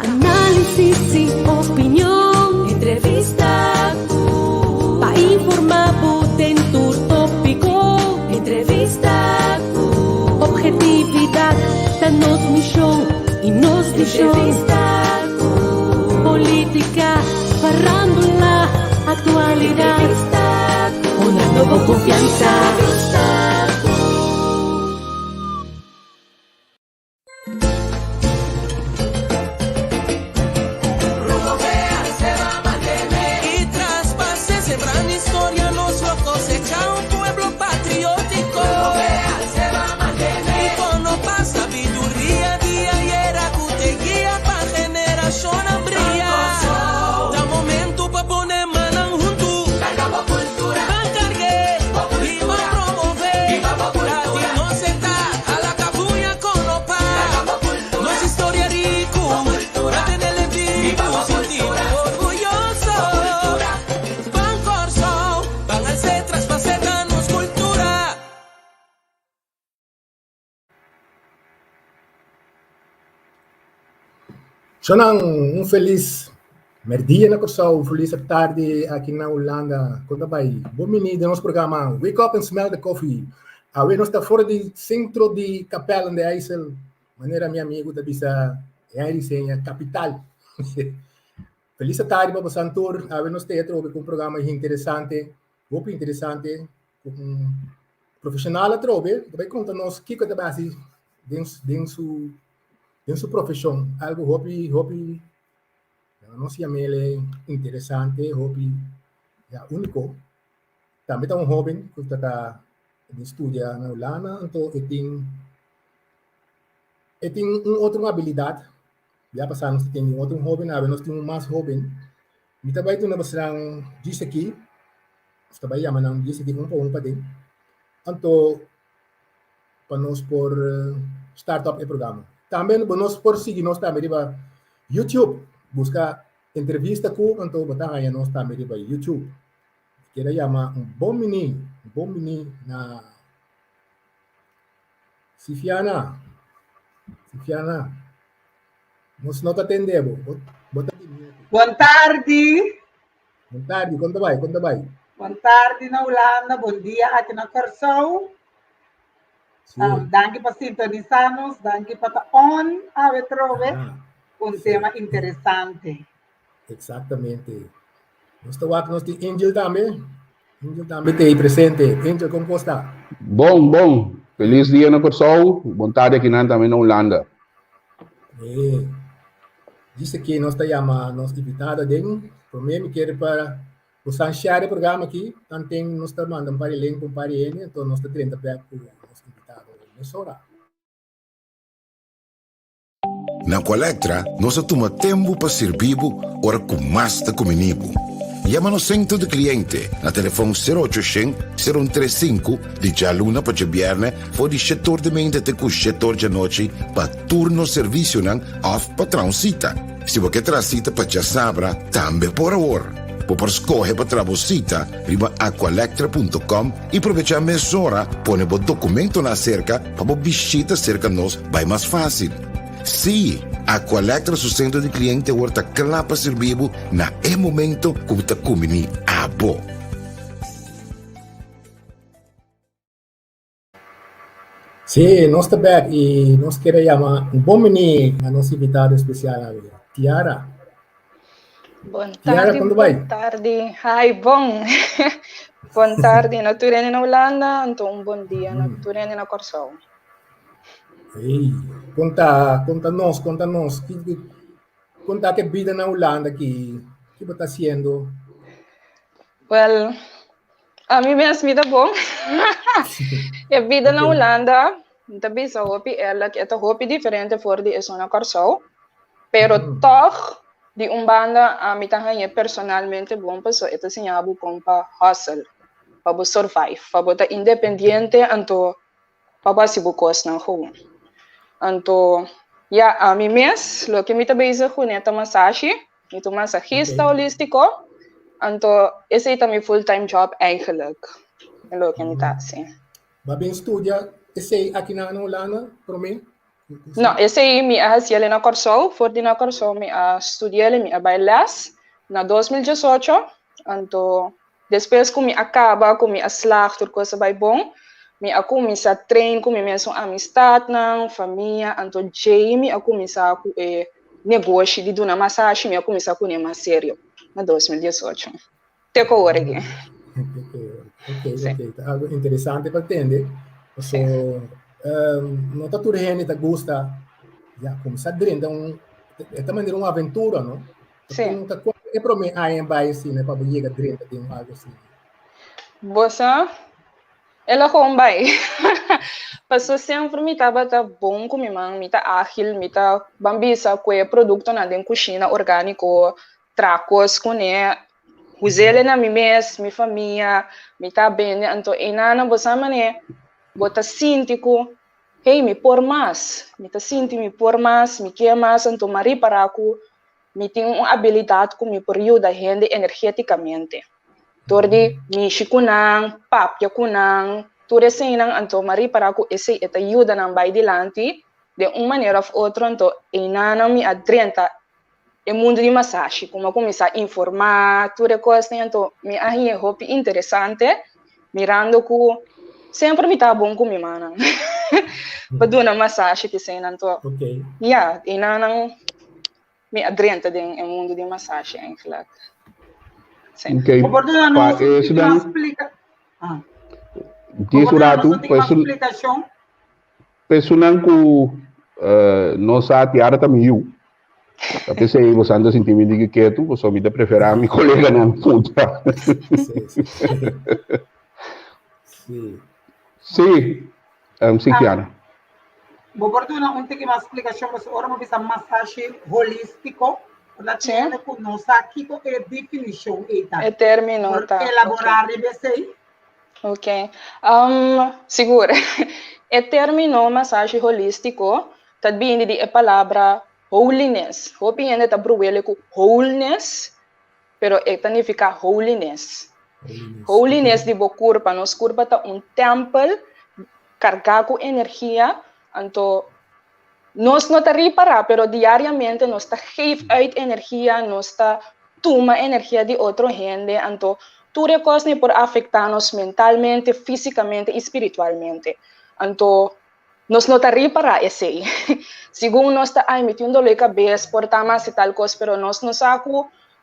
Análisis y opinión, entrevista para informar en tu tópico, entrevista objetividad, danos misión y nos dicho política, farándula, actualidad, una nueva confianza. Sonang feliz merdia na Corsão, feliz tarde aqui na Holanda. Conta bem, bom menino do nosso programa Wake Up and Smell the Coffee. A nós está fora do centro de Capela de IJssel, maneira meu amigo da bisa em capital. Feliz tarde para o Santor. A nós temos um programa interessante, muito interessante, profissional a trobe. Vai contar nos que coisa base dentro sua profissão, algo hobby, não se chama ele interessante, hobby, único. Também tem jovem que está estuda na Holanda, então ele tem outra habilidade. Já passamos tem outro jovem, nós temos mais jovem. E também tu não basarang diz aqui, também chamam diz aqui para dentro. Então, para nós por startup e programa. Também nós por seguir nós também para YouTube, buscar entrevista com então botar aí nós também para YouTube. Queria chamar bom menino na Sifiana, nós não atendemos. Boa tarde. Boa tarde, conta vai. Boa tarde na Holanda, bom dia aqui na Corsão. Danke para sintonizarnos, danke para on a trove tema interessante. Exatamente. Nós temos Angel também tem presente. Angel, como está? Bom. Feliz dia na Corsão, boa tarde aqui também na Holanda. Diz que nós estamos nossa invitada dentro, por mim quer para o share o programa aqui, também nós estamos mandando para ele com para ele, então nós estamos tentando para nosso invitado nessa hora. Na Colectra, nós toma tempo para servir ora com mais da comunibo. Llama no centro de cliente na telefone 0800 035 de jaluna para viernes for di setor de mente te cu setor de noite para turno serviço nan off para transita. Se você transita para já sabra, também por hora. Por escolher para trabalhar, riba aqualectra.com e aproveitar a mesura, põe o documento na cerca para visita cerca nós vai mais fácil. Sim, Aqualectra su centro de cliente horta clapa servibo na momento como ta kumini abo. Sim, nós estamos back e nós queremos chamar bom menino a nossa invitada especial, Tiara. Boa tarde, Tiara, quando vai? boa tarde. Hi, bom. Boa tarde, na Turene na Holanda, então bom dia na Turene na Corsão. Ei, conta-nos, conta que vida na Holanda que você está fazendo? Well, a mim mesmo vida bom. A vida na Holanda, também sa hopi ela que é hopi diferente for de isso na Corsão, pero toch di umbanda a mim também é personalmente bom para so ito sinyabu kung pa hustle, para survive, para ta independente anto para si bukos ng home. Anto, a mim mesmo, lo que me também é com esta massagem, ito masajista holístico, anto, esse é também full-time job eigenlijk. Lo que me tá assim. Mas bem estudia, esse aqui na Holanda, para mim, No, esse aí me hacía na Corsol, for di na Corsol me estudiei me bailas na 2018, anto depois que me acaba com me slag tur coisa vai bom, me a começar trein com me mesmo amistad ng família, anto Jamie a começar com negócio de duna massagem, me a começar com mais sério na 2018. Teco origi. Ok. Algo interessante para entender. So, não está tudo gente que gosta de começar dentro, então é também uma aventura, não? Sim. Então, é para mim aí vai assim, né, para chegar dentro tem algo assim. Bossa, ela combay. Paso sempre me tava tá bom com minha mãe, me tá ágil, me tá bambisa com o produto na dentro cozinha orgânico, tracos com né, usele na minha família, me tá bem, então inana bossa mané, bota sintico, hey, me por mais, me tá sinti me por mais, me quer mais, então mari para aku, me tem uma habilidade com me por ajuda a gente energeticamente. Tordi mishi kunang, papya kunang, tudo assim nang anto mari para ko esse eta ajuda nang vai dilante de uma maneira ou outra anto inana mi adrenta e mundo de massagem como começar a informar tudo coisa anto mi ahi hopi interessante mirando ko sempre mi tá bom com mi mana paduna massagem que sei nanto Ok. yeah inana mi adrenta de mundo de massagem eigenlijk. Ok. Oportunidade Pa, não se sudah explica. dia surato, Explicação. pesunan ku no sa tiara tamiu. Tapi saya ibu santo sintimi di ketu, ko so mi da prefera mi colega na puta. Sim, sim, Kiana. Oportunidade não tem uma explicação, mas ora uma vez massagem holístico. La tiene con nos aqui com a definição é termino tá elaborar okay. Ok. Seguro. É termino massagem holístico, também de a palavra holiness. Hopi ainda tá bruele com wholeness, pero significa holiness. Holiness de bo corpo, nos corpo tá templo carregado com energia, então nós não está reparar, pero diariamente nós está geef uit energia, nós está toma energia de outra gente, então tudo coisa por afetar-nos mentalmente, fisicamente e espiritualmente. Então nós não está reparar esse. Segundo nós está ai metiendo a cabeça, porta mais e tal coisa, pero nós não sabe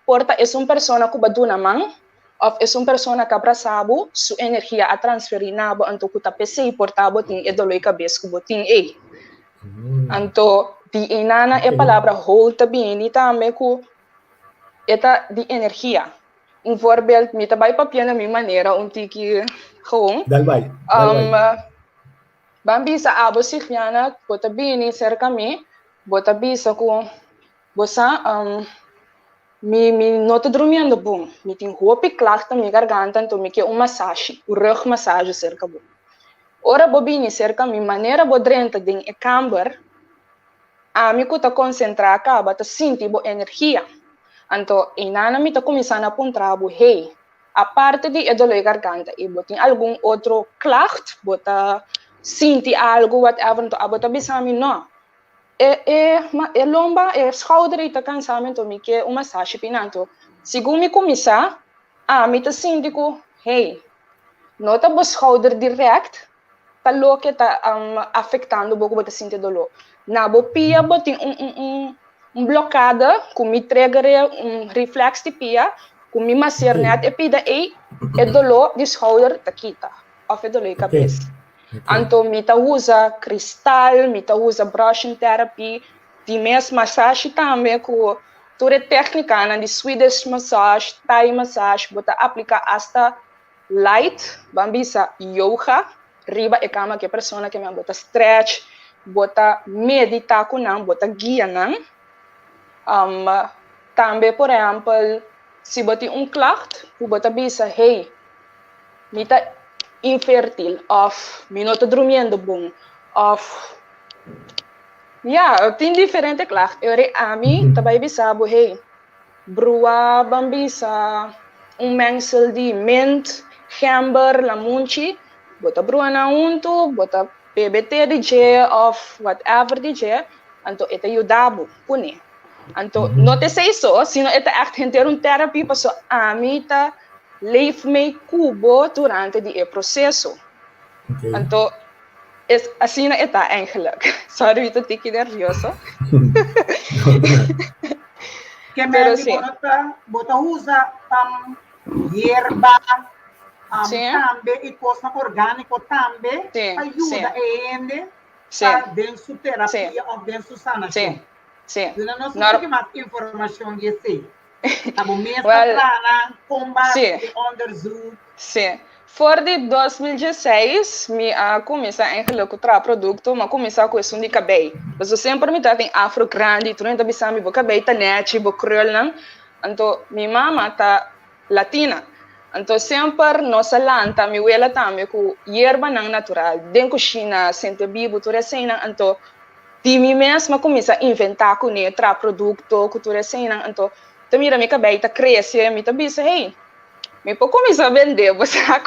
porta é uma pessoa que baduna mão, ou é uma pessoa que abraçava sua energia a transferir na bo, então que tá pensei portava tem dor cabeça que botin ei. Então, di inana é palavra whole também, também com esta de energia. Voorbeeld, me trabalho papel na minha maneira, que gewoon. Dalbai. Bambisa abo si Fiana, bota bini cerca me, bota bisa com, bosa, me não tô dormindo bom, me tem roupa claro na minha garganta, então me quer massagem, rug massagem cerca bom. Ora bobini cerca me maneira bodrenta den e camber, a mi tá concentrar acaba tá sentir bo energia. Então, inana mi tá começando a apontar bo hey, a parte de dor de garganta e botin algum outro klacht, bota sentir algo whatever, então a bota bisami não. Lomba, schouder e tá cansamento mi que uma massagem pinanto. Segundo me começar, mi tá sentir ko hey, não tá bo schouder direct, tá louco tá afetando um pouco bota sentir dolor. Na bopia botin blocada com me trigger reflex de pia com me macernet e pida e dolor de schouder tá quita of e dolor cabeça. Então me tá usa cristal, me tá usa brushing therapy, de mes massagem também com toda técnica na de Swedish massage, Thai massage, bota aplicar hasta light, bambisa yoga, riba e cama que a pessoa que me bota stretch, bota meditar com não, bota guia não. Também, por exemplo, se bota klacht, bota bisa, hey, me tá infértil, of me não tá dormindo bom, of tem diferente klacht. Eu a mim também bisa, hey, brua bambisa, mengsel de mint, gember, lamunchi, bota brua na unto, bota PBT DJ of whatever DJ, anto ito ayudabo pune. Anto no te sei so, sino ito echt hinter therapy paso amita leef me kubo durante die processo. Okay. Anto is asina ito eigenlijk. Sorry, ito tiki nervioso. Que Pero me sí. bota usa hierba, Sim. tambe e coisa orgânico também Sim, ajuda sim. a Sim, dentro terapia Sim. ou dentro sanação. sim, sim. Não Nor- sei mais informação de si. Tá bom, mesmo Well, para combate, sim. onderzoek. Sim. Voor de 2016, me começa eigenlijk a produto, mas começa com isso de cabelo. Mas eu sempre me em afro grande, tu não tá pensando bo cabelo tá net, bo krul não. Então, minha mama tá latina. Então, sempre nossa lanta, minha abuela também com hierba não natural. Dentro da China, sente bibo, tu recena. Então, de mim mesma começa a inventar com netra produto, que tu recena. Então, tu mira minha cabelo tá cresce, me tá bisa, hey. Me pode começar a vender, você sabe?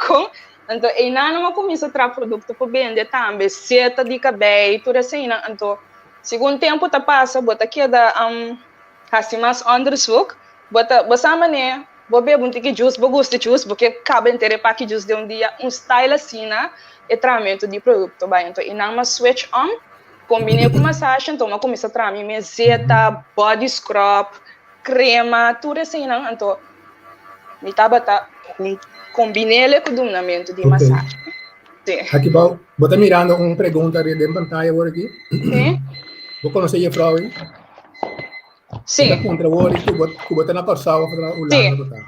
Então, e não começa a trazer produto para vender também, seta de cabelo, tudo assim, então, segundo tempo tá passa, bota aqui da assim mais onderzoek, bota você mané, vou beber um tique juice, vou gostar de juice, porque cabe inteiro para que juice de dia style assim, e tratamento de produto, bem, então, e não switch on, combinei com massagem, então, eu começo a trazer minha seta, body scrub, crema, tudo assim, então, me combinei com o dominamento de massagem. Sim. Aqui, bota mirando uma pergunta ali dentro da pantalla agora aqui. Sim. Vou conhecer a Frau, hein? Sim. Contra o olho que bota na Corsau, na Holanda.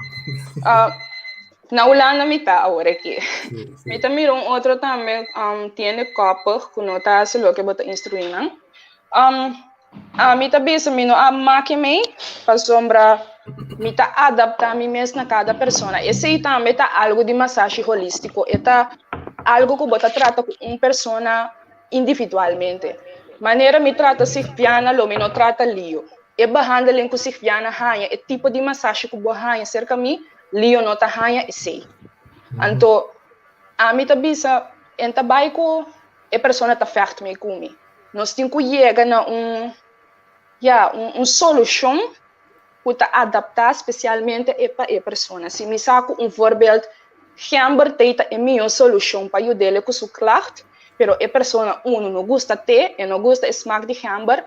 Na Holanda me tá agora aqui. Sim. Me tá mirando outro também, tem copo, que não tá se lo que bota instruindo. Me tá pensando, a máquina para sombra, me tá adaptar a mim mesmo na cada pessoa. Esse aí também tá algo de massagem holístico, é algo que bota trata com uma pessoa individualmente. Maneira me trata se piana, lo me não trata lio. E behandeling com se piana hanha, é tipo de massagem que boa hanha cerca mim, lio não tá hanha e sei. Então, a mim tá bisa, enta baiko, e pessoa tá ferto me comi. Nós temos que chegar na solução para adaptar especialmente para a pessoa. Se me saco voorbeeld, hamburger teita é minha solução para ajudar com sua klacht, pero a pessoa não gosta de e não gosta do smaak de hamburger,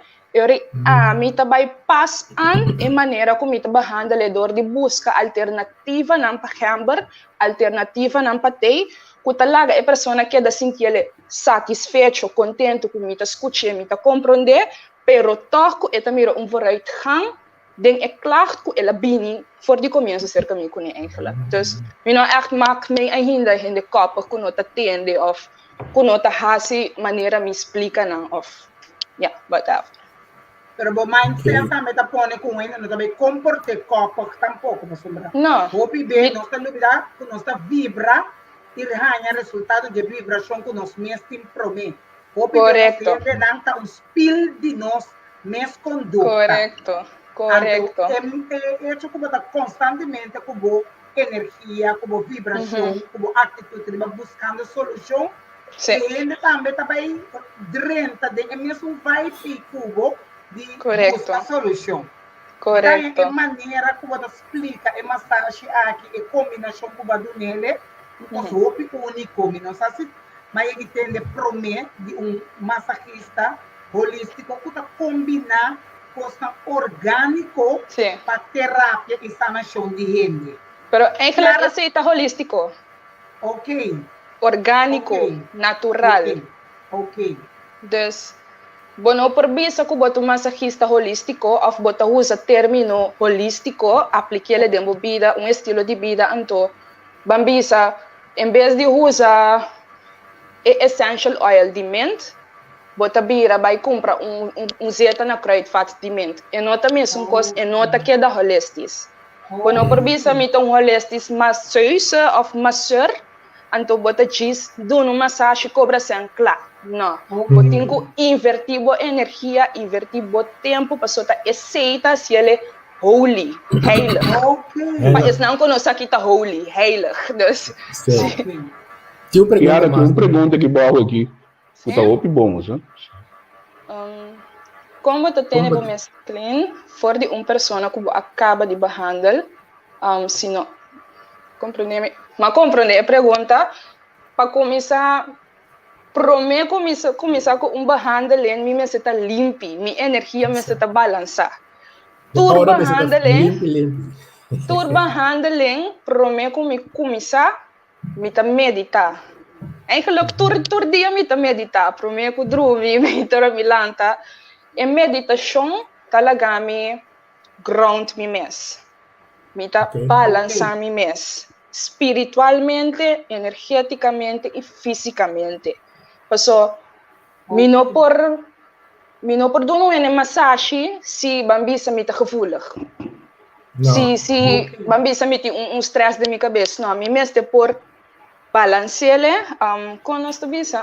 a mim também passa a maneira como me behandla door de busca alternativa não para hamburger, alternativa não para te, que talaga a pessoa que da sentir satisfeito, contente com me escutar, me compreender, pero toch é também vooruitgang den é klacht que ela bini voor die começo cerca me com eigenlijk. Dus me não echt maak me ainda in de kop que não tá tende of que não tá hasi maneira me explica não of whatever. Pero bo mindset também tá pondo com ele, não também comporte copo tampouco, mas sombra. Não. Hopi bem, nós tá lubida, que nós tá vibra e ganha resultado de vibração que nós mesmo promete. Correcto. Sempre dá spill de nós mesmo conduta. Correcto. É hecho como tá constantemente como energia, como vibração, como atitude, buscando solução. Sim. E ele também tá bem drenta de mesmo vai e cubo de buscar solução. Correcto. Então, é maneira como você explica, é massagem aqui, é combinação com o do nele, o sope único, não sabe, mas ele tem de promete de massagista holístico que tá combinar coisa orgânico para terapia e sanação de gente. Pero eigenlijk is het holístico. Ok. Orgânico, natural. Ok. Dus, bueno, por visa que boto massagista holístico, of boto usa termino holístico, aplique-le dentro vida, estilo de vida, então, bambisa, em vez de usar essential oil de mente, bota bira, vai comprar zeta na kruidvat de mente. E nota mesmo coisa, e nota que é da holistis. Quando por visa, me tem holistis masseuse of masseur, então bota diz, do no massagem cobra sem claro. Não. Eu tenho que invertir a energia, invertir o tempo para só aceita se ele é holy, heilig. Mas não conosco aqui tá holy, heilig. Dus, Tinha uma pergunta que borro aqui. Puta hopi bom, né? Como tu tem Como- o mês clean, for de uma pessoa que acaba de behandel, se não compreende, mas compreende a pergunta, para começar, promete começar com behandel, me está limpo, minha energia me está balançar. Tur Ahora me siento behandel, limpi. tur behandeling, promete começar, me está meditar. Eigenlijk tur dia me está meditar, promete que dromi, me está milanta. E meditação talaga me ground me mes. Me está Ok. balançar me mes. Espiritualmente, energeticamente e fisicamente. Paso, mi no por doen een massage si bambisa me está gevoelig. No. Si bambisa me tem stress de minha cabeça, não, me mes de por balancele, com nós bisa,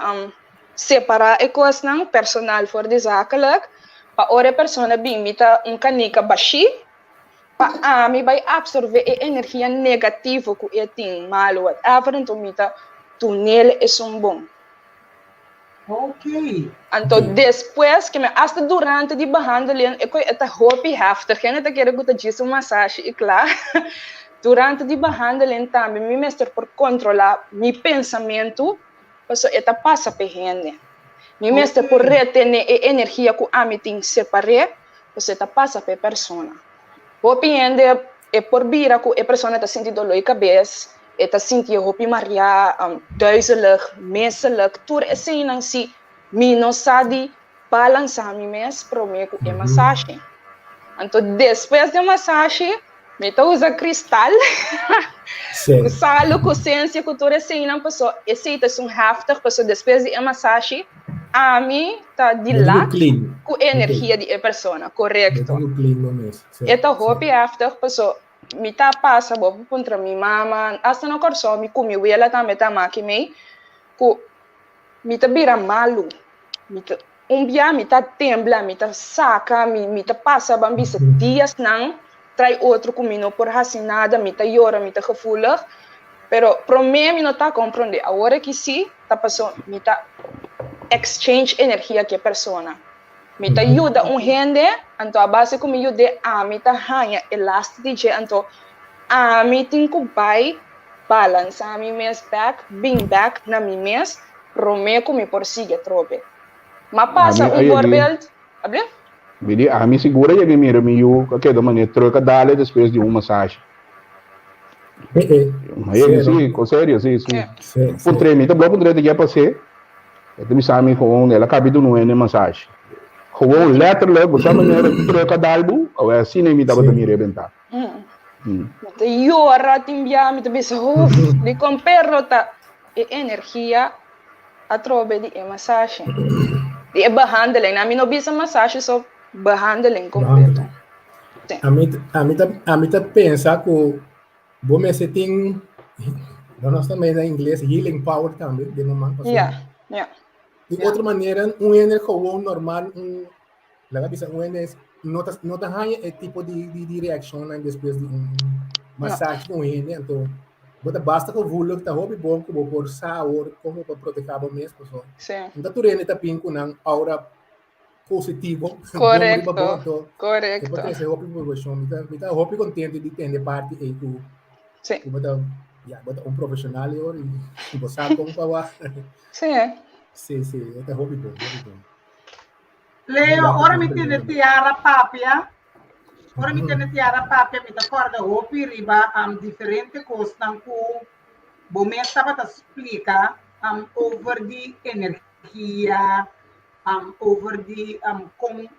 separar e coisas não personal for de zakelijk, pa ore persona bimita canica baixi, pa mi vai absorver a energia negativa que eu tenho, malo, whatever, então mita tunel é bom. Ok. Então, depois que me hasta durante de behandeling, eu esta hobby heftig, en het keer que eu disse massage, e claro, durante de behandeling também, me mestre por controlar meu pensamento, passo esta passa perrende. Me mestre por retener a energia que a mim tem separé, passo esta passa per persona. Hobby ende é por vira que a persona está sentindo dor de cabeça, está sentindo hobby maria, duizelig, menselijk, tudo assim não se me não sabe balançar me mesmo para mim com a massagem. Então depois da massagem, me tá usa cristal, Sim. salo com ciência que tudo assim não passou, esse é heftig, passou depois da massagem, a mim tá de lá com a energia de persona, correto? Clean no mês. Esta hobby heftig, passou me tá passa bo contra minha mama, hasta no corso me comi ela também tá maqui que me tá vira malu, me tá dia me tá tembla, me tá saca, me tá passa bambisa dias não trai outro comigo por assim nada, me tá llora, me tá gevoelig, pero pro me não tá compreender, agora que sim, tá passou, me tá exchange energia que a persona. Me tá ajuda gente, então a base como ajuda me tá hanha elástico, então me tem que vai balance a mim mes back, being back na mim mes, Romeo como por sigue trope. Mas passa voorbeeld, abre? Bidi, a mim segura e a mira me eu que da maneira troca dale depois de uma massagem. Mas sim, com sério, sim. Por treme, tá bom, por treme já passei. Eu me chamo com ela cabido no ene massagem. Gewoon letterlijk, op zo'n manier troca dalbo, ou é assim nem me dava também rebentar. Llora, timbia, me também de compero ta energia a trobe de massagem. De behandeling, na mim não bisa massagem só behandeling completo. A mim tá pensa que bom mês tem nós também na inglês healing power também de momento. Yeah. De outra maneira, ene gewoon normal, laga bisa ene nota hanya é tipo de reação depois de massagem com ene, então basta que o vulgo tá hobby bom que vou por saor como para proteger o mês pessoal. Sim. Então tu ene tá pinco nang aura positivo. Correcto. Depois esse hobby por você, me tá hobby contente de ter parte aí que sim. Bota profissional e você sabe como para Sim. Sim, é hobby bom. Leo, ora mi tiene tiara papia. Ora mi tiene tiara papia, mi ta corda hobby riba differente costa ku bomesta para explica over the energia, over the com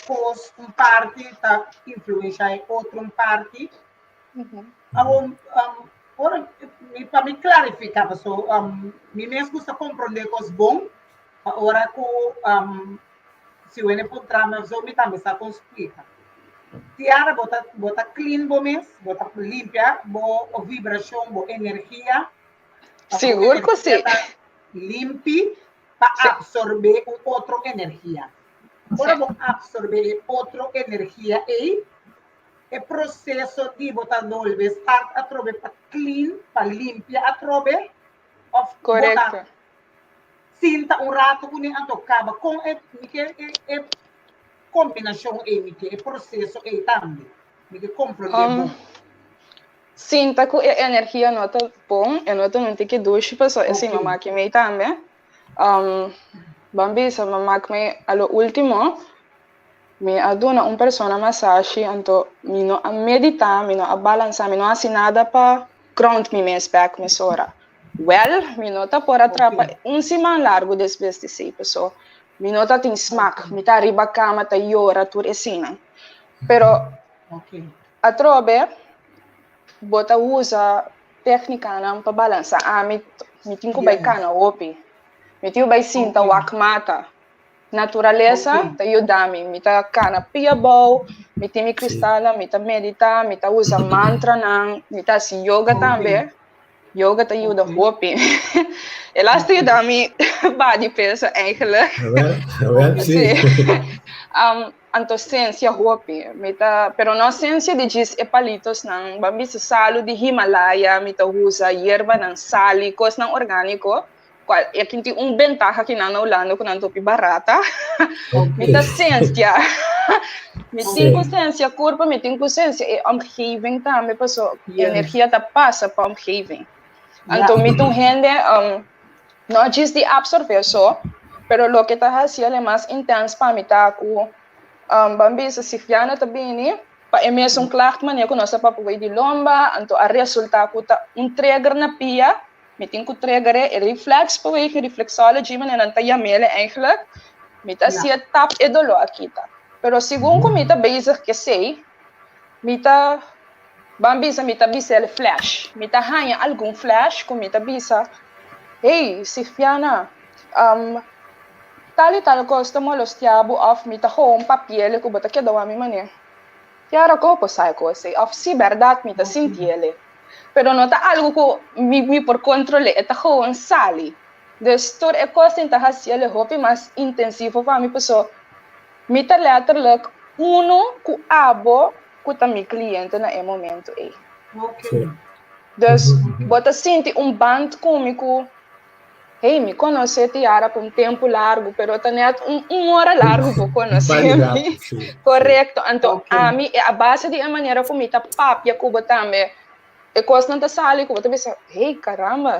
cos parte ta influencia outro parte. Ora para me clarificar, so me mesmo gusta compreender cos bom. Ora que se o ene por trama, so me também está com explica. Tiara bota clean bo mes, bota limpia, bo vibração, bo energia. Seguro que sim. Limpi para absorver outra energia. Ora bo absorver outra energia e o processo de botar dolve start a trobe para clean, para limpia a trobe of correcto. sinta um rato com nem antocava com é combinação é processo é também que compreende sinta que a energia nota bom e nota não tem que duche pessoa assim mamá que me também bambi sa mamá que me alo último me aduna persona massagem então me não a meditar me não a balançar me não assim nada para ground me mesmo back me sora me nota por atrapa cima largo desde sei pessoa me nota tem smack me tá riba cama tá llora tur esina pero a trobe bota usa técnica não para balançar me tem que vai cana opi me tem vai sinta wakmata natureza tá ajudando me tá cana pia bow me tem me cristala me tá medita me tá usa mantra não me tá si yoga também yoga te ajuda hopi elas te ajuda me body peso eigenlijk sim anto ciência hopi me tá pero não ciência de diz e palitos não bambi se salo de Himalaya me tá usa erva não sali coisa não orgânico qual é que tem ventaja que na Holanda com anto barata me tá ciência me tem consciência corpo me tem consciência e omgeving também pessoa energia tá passa para omgeving então me tem gente não diz de absorver só pero lo que tá fazendo é mais intenso para mim tá com bambi se sifiana também para mesmo claro maneira que nossa papo de lomba então a resultado tá trigger na pia me tem que trigger é reflex para o reflexology maneira não tá yamele eigenlijk me tá se tap e dolor aqui tá pero segundo me tá basic que sei me tá bambi se me tá bisel flash me tá ganha algum flash com me tá bisa hey sifiana tal e tal coisa mo los tiabo of me tá home papel que bota que dá a mim maneira Chiara como sai coisa of si verdade me tá sentiele pero não tá algo que me por controle tá home sali de store é coisa tá fazendo hopi mais intensivo para mim pessoa me tá letterlijk que abo que tá meu cliente na momento aí dus bota sentir band comigo hey me conhece Tiara por tempo largo pero tá net hora largo por conhecer correto então a mim a base de maneira como tá papia que também e coisa não tá sali que você hey caramba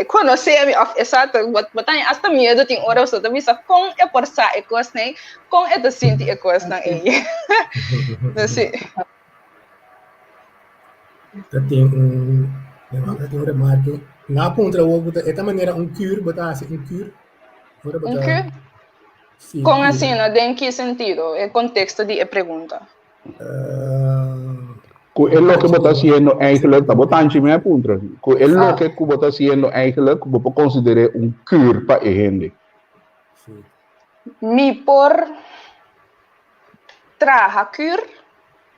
conhecer exato botar hasta medo tem hora só também com é por sa e coisa nem com é de sentir e coisa não aí assim tem uma remarca na contra o esta maneira cure botar assim cure cure com assim não tem que sentido é contexto de pergunta é lo que você está fazendo eigenlijk, tá botando em minha ponta. É lo que você está fazendo eigenlijk, você considera cure para a gente. Me por traga cure,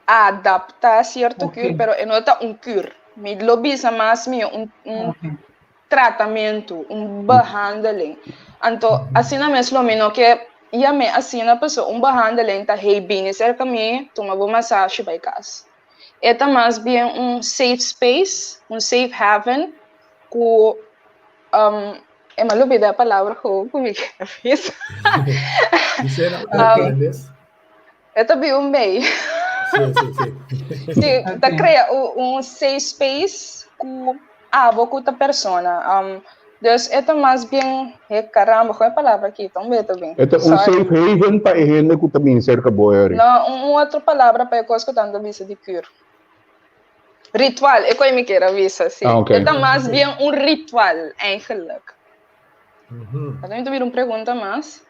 adapta certo cure, pero não é cure. Me lobisa mais tratamento, behandeling. Então, assim na mesma momento que ia me assim na pessoa behandeling tá hey bem, cerca me toma boa massagem vai casa. É mais bem safe space, safe haven, que é maluco da palavra como é que é isso? É também bem. Sim, tá cria safe space com a boca da persona. Dus é mais bem, caramba, qual é a palavra aqui? Então bem também. É safe haven para a gente que também cerca boa. Não, outra palavra para a coisa que tanto visa de cure. Ritual, é como me queira visa, sim. É mais bem ritual, eigenlijk. Então também uma pergunta mais.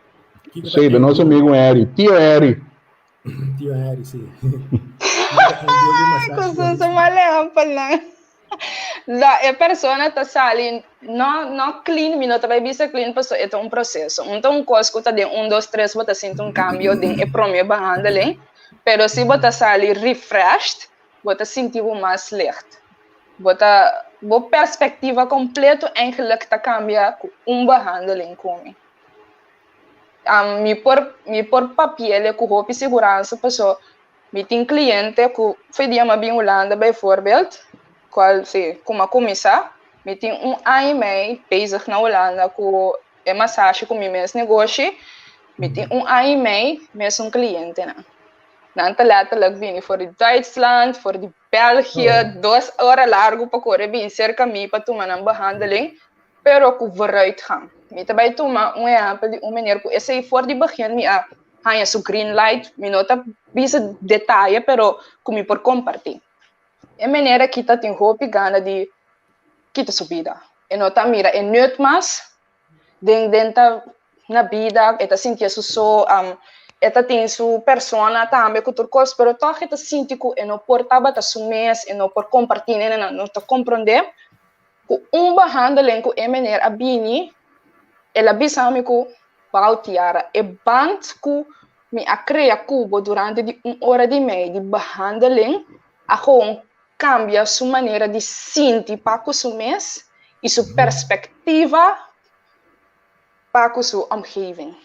Sim, do nosso amigo Eri, tio Eri, sim. Coisa malhão pala. A pessoa está saindo, não clean, não está bem vista clean, pessoa é processo. Então, coisa que está de 1, 2, 3, você sente cambio de primeiro behandeling, pero se você sai refreshed, você sentir mais leve. Você perspectiva completa eigenlijk está cambia com behandeling comigo. Me por papel com roupa e segurança, pessoa, me tem cliente que foi dia uma bem Holanda, bijvoorbeeld, qual se como começar, Me tem ano e meio bezig na Holanda com a massagem com meus negócios. Me tem ano e meio mesmo cliente na. Nanta letterlijk vim voor Duitsland, voor België, 2 horas largo para correr bem cerca mim para tomar uma behandeling, pero com vooruitgang. Me também tomar exemplo de maneira que esse for de begin me a hanya su green light, me nota bisa detalhe, pero como por compartilhar. É maneira que tá tem hope gana de kita subida. E nota mira, é neut mas dentro na vida, eta sentia so eta tem sua persona também que tu cos, pero toch eta sinti que não portava ta su mês, não por compartilhar, não te compreender. Que behandeling que é maneira a bini, ela bisame que bautiara e band que me a crea cubo durante de 1 hora e meia de behandeling, a gewoon cambia sua maneira de sentir para com su mês e sua perspectiva para com sua omgeving.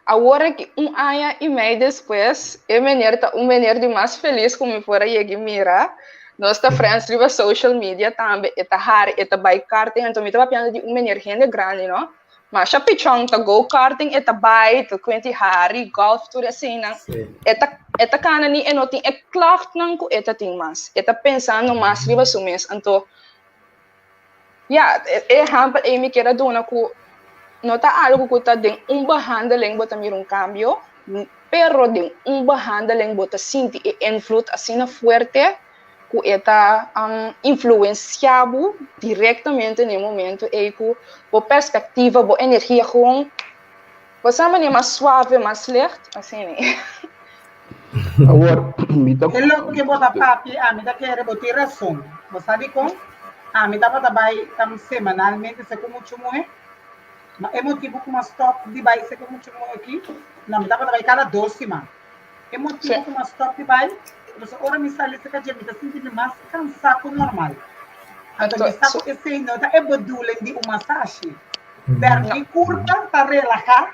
Agora que 1 ano e meio depois, é maneira de mais feliz como for a mira. Nós tá friends riba social media também, eta har, eta bike karting, então me tava pensando de maneira gente grande, não? Mas a pichong ta go karting, eta bike, ta quenti hari, golf tudo assim, não? Eta kana ni enoting é klacht não ko eta ting mas. Eta pensando mais riba sumes, então exemplo é me queira dona ko nota algo que está de behandeling bota mir cambio, pero de behandeling bota sinti e invloed assim na forte que está influenciado diretamente no momento e que a perspectiva, a energia gewoon você maneira mais suave, mais leve, assim né. Agora, me tá É logo que bota papi, a me dá querer botar razão. Você sabe como? A me dá para trabalhar semanalmente, se como muito mas é motivo que uma stop de baixo que muito aqui, não me dá para trabalhar cada 2 semanas. É motivo que uma stop de baixo, você ora me sai esse dia, me está sentindo mais cansado que normal. Então, está com esse nota é bedoeling de uma massagem. Porque curta para relaxar,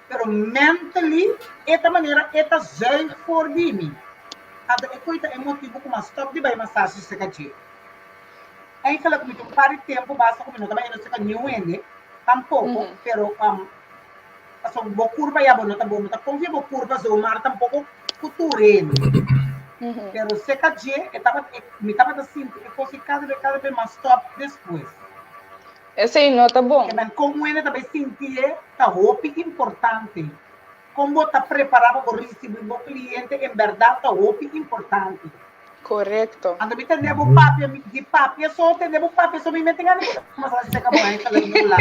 pero mentally, esta maneira, esta zuig voor die mim. Então, é motivo que uma stop de baixo massagem se catia. Aí, que ela comigo para o tempo, basta comigo também, não se catia tampoco, pero bo curva ya bono tambo mo confia bo curva zo mar tampoco cultureno. Pero se caje me tava assim, que fosse cada vez mais top depois. Esse aí não tá bom. Mas como ele também sentia, tá roupa importante. Como tá preparado para receber o cliente, em verdade tá roupa importante. Correto. Ando me entender o papi, de papi, eu só entender o papi, só me metem ali. Mas ela se acabou aí, tá lá.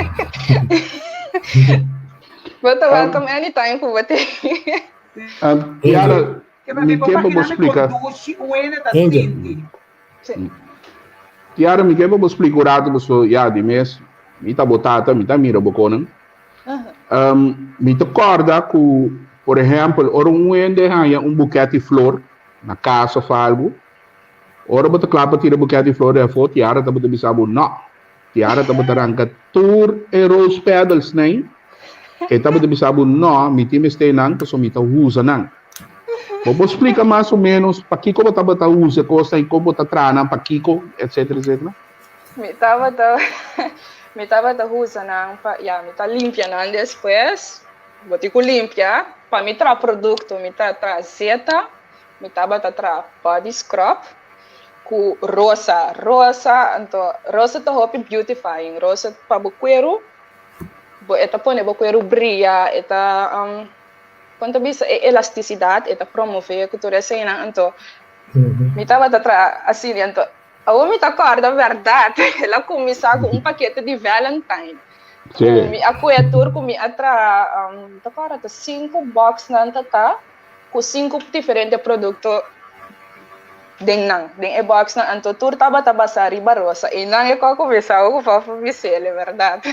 But welcome anytime for what. Yara, me quer para explicar. Yara, me quer para explicar o rato que sou já de mês. Me tá botata, me tá mira boconan. Me tá corda que, por exemplo, ora wende hanya buquete de flor na casa ou algo. Ora bota clapa tira buquete de flor é foto, Yara tá bota bisabu não. Yara tá bota arranca tour e rose petals nem. E tá bota bisabu não, me time stay nang, so me tá usa nang. Vou explicar mais ou menos para que como tá bota usa, costa e como tá trana para Kiko, etc, etc. Me tava da usa nang, me tá limpia nang depois. Botico limpia, para me tra produto, me tá zeta, me tava tra body scrub. Com rosa, então rosa tá hopi beautifying, rosa para o cuero, eta pone o cuero brilha, eta quanto bisa elasticidade, eta promover que tu recena, então me tava assim, então eu me tá corda verdade, ela começou com paquete de Valentine, me a coetur com me atra, tá corda 5 box nanta tá, com 5 diferentes produtos. Den e box na anto tur taba sa riba rosa e nang ko começar ko fa visele verdade.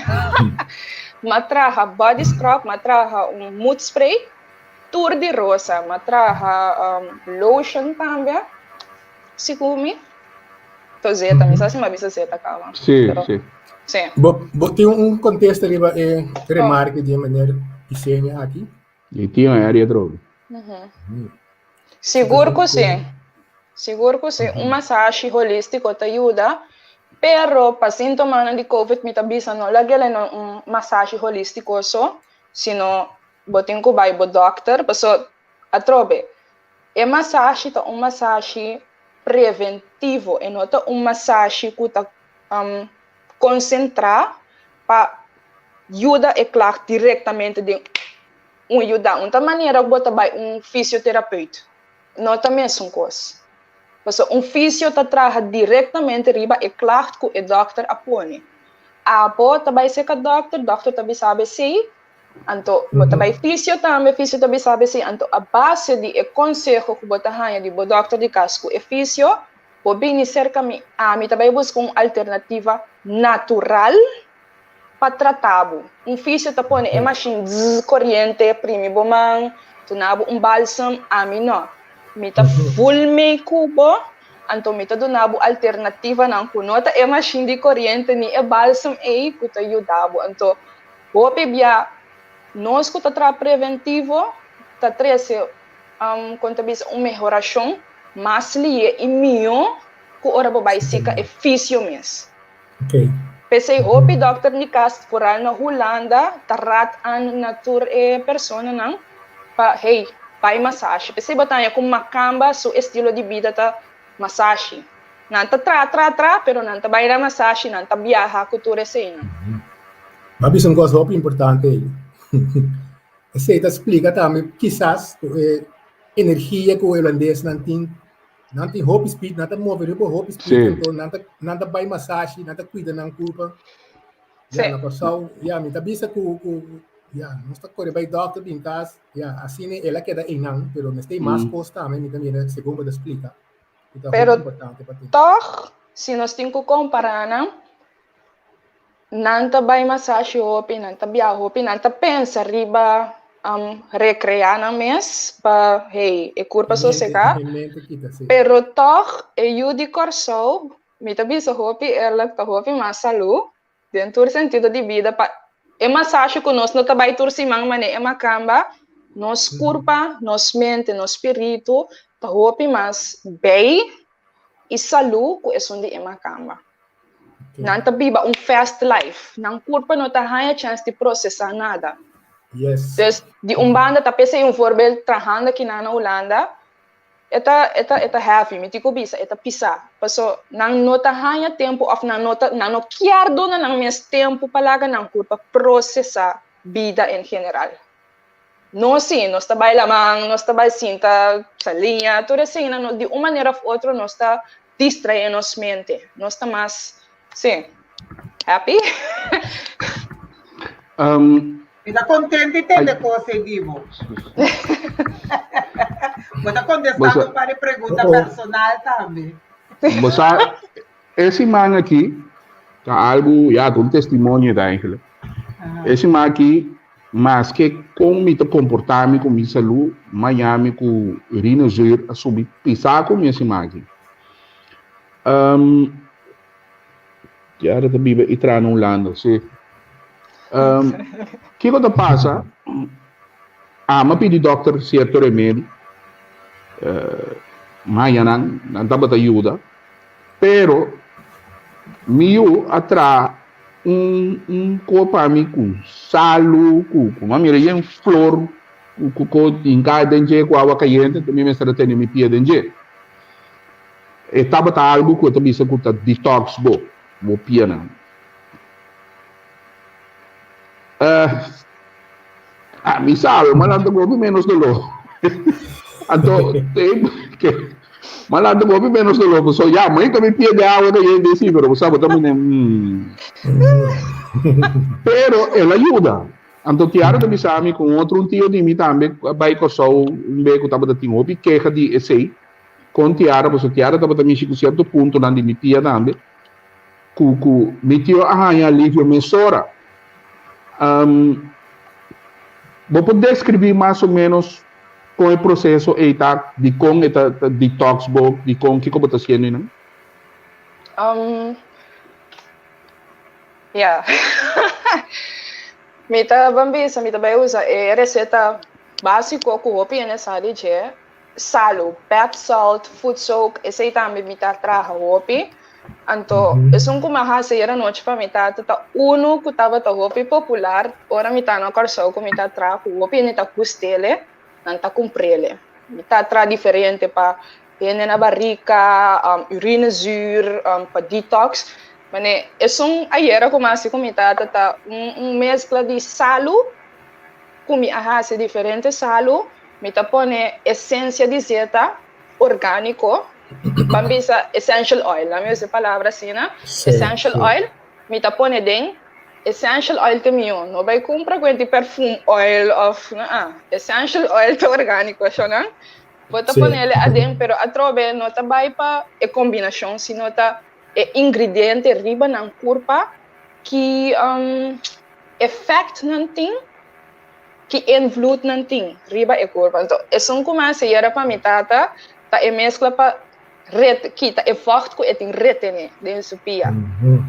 Matraha body scrub, matraha mood spray, tur de rosa, matraha lotion também. Sigumi. To zeta, mi sa si mabisa zeta kawa. Sim. Tem contexto riba remarque de maneira desenha aqui. E tinha área droga. Seguro que sim. Seguro que sim. Uma massagem holística te ajuda Pero, pa sintoma ng di COVID, mitabisa no, lagyan ng massage holístico so, sino, boting ko ba, ibo doctor, paso, atrobe, massage ito, massage preventivo, ito, massage ko ta, concentra, pa, yuda klak diretamente de yuda, unta maneira bota ba fisioterapeuta, nota mesmo coisa. Paso fisio ta traha diretamente riba klak ku doctor apone. Apo tabay se ka doctor tabi sabe si anto bota bay fisio tabi sabe si anto a base di consejo ku bota hanya di bo doctor di casco fisio bo bini cerca mi tabay busca alternativa natural patratabo. Fisio tapone machine corriente primi bomang tunabo balsam no. Mita full make kubo, anto mita donabo alternativa ng kunota machine di corriente ni balsam kuta yudabo. Anto hope bia nós kuta tra preventivo ta trese contabis melhoração mas lie imio ku ora babay sika fisio mes. Okay. Pesay hope doctor ni cast foral na Holanda tarat an natur persona ng pa hey pai massage. Pesay batanya kung makamba so estilo de vida ta massage. Nanta tra pero nanta bayra massage nanta biyaha kultura sa inyo. Mas isso é uma coisa muito importante. Você explica também, quizás, energia que o holandês não tem hope speed, não tem mover o hope speed, então não tem bai massagem, não tem cuida não culpa. Já na pessoa, já me tabisa não está correndo bem doctor em casa, assim ela queda em não, pero não tem mais costa também, me também segundo me explica. Então é muito importante para ti. Toch, se nós temos que comparar, nanta bai massage hopi, nanta biya hopi, nanta pensa riba recrear na mes pa hey curpa sosega. Pero toch yudi corso, me tabisa hopi ela ta hopi masalu, dentro sentido de vida pa massage conosco no tabay tursimang mane makamba, nos curpa, nos mente, nos espírito, ta hopi mas bem e salu ku esundi makamba. Nanta biba fast life, nang curpa no tahaya chance de processar nada. Yes. Dus di umbanda tapese voorbeeld trahanda kina na Holanda. Eta heavy, mitiko bisa, eta pisa. Paso nang nota hanya tempo of nang nota nang kiardo na nang mes tempo palaga nang curpa processar vida em general. No sim, nós tabay lamang, nós tabay sinta sa linha, tudo assim, de uma maneira ou outra nós está distraendo nos mente, nós está mais sim, happy. Está contente de ter conseguido. Está contestando para a pergunta personal também. Você, esse man aqui, tá algo, um testemunho da Angela. Esse man aqui, mas que com me comportar-me com minha saúde, Miami com urina zuur, assumir pisar com esse man aqui. Já era também entrar na Holanda, sim. Que coisa passa? Mas pedi doctor certo remédio, mas não dá para ajuda, pero meu atrás copo amigo salu com uma mira flor com engadente com água caliente também me está tendo me pia dentro. Estava algo que eu também se conta detox bo pia não. Mi sabe, malando gobi menos dolor. Então, malando gobi menos dolor. So, mãe também pede água da gente assim, pero sabe também. Pero ela ajuda. Então, tiara também sabe com outro tio de mim também, vai com só beco tava da tinha opi queixa de esse. Com tiara, porque tiara tava também com certo ponto na de mi tia também. Cu mi tio arranha alívio mensora. Vou poder descrever mais ou menos com o processo de com esta detox de com que como está sendo, não? Mita bambisa, mita vai usar receita básica que o pia nessa área de salo, bath salt, food soak, esse também mita traha hopi. Anto, esong kumahasa era noche pa mitata ta uno kutaba ta hopi popular, ora mitano karso ko mitatra ko hopi nita kustele, nanta kumprele. Mitatra diferente pa tiene na barrica, urinezuur, pa detox. Mane, esong ayera kumasi ko mitata ta mezcla di salo, kumi ahase diferente salo, mitapone essência di zeta orgánico. Bambisa essential oil, la esa palabra sina, essential oil, mita pone den essential oil te mio, no vai compra quanti perfume oil of essential oil te organico, shonan. Bota ponele adem, pero a trobe nota vai pa e combinação, si nota e ingrediente riba nan curpa que effect nanting, que invloed nanting riba e curpa. Então, esong kumasa yara pa mitata ta e mescla pa kita e vocht ko eting retene den supia.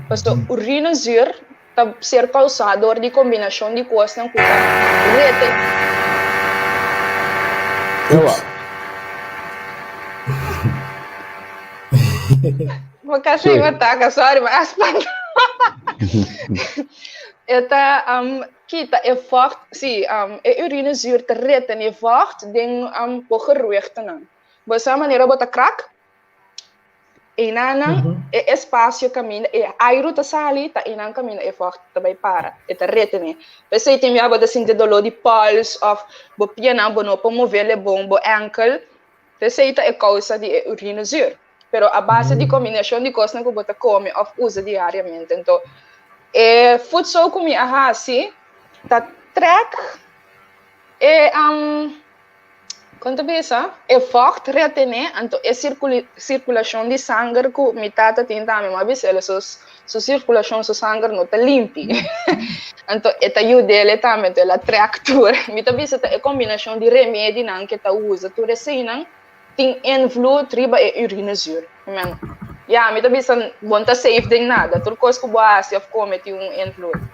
Pasto urinezuur ta ser causador di combinação de coisas não kuta reten. Makasih mataka, sorry mas aspan. Eta kita e vocht si e urinezuur te retene vocht den pogeruigte nan. Basa maneira bota crack inana e espaço caminha e airo ta sali ta inan caminha e forte também para e ta retene pensei tem aba da sinte dolor de pulse of bo piana bo no po mover le bom bo ankle pensei ta e causa de urinezuur pero a base de combinação de coisas que bota come of usa diariamente então e futsal comi ahasi ta track e quanto pensa é forte retener então é circulação de sangue que mitata tem também mas ela sua circulação do sangue não está limpa então é ajuda ele também então ela tractura mita bisa é combinação de remédio não que tá usa tu recém tem influência riba e urinezuur men ja mita bisa bonta safe ding nada tudo coisa que boa se of comete influência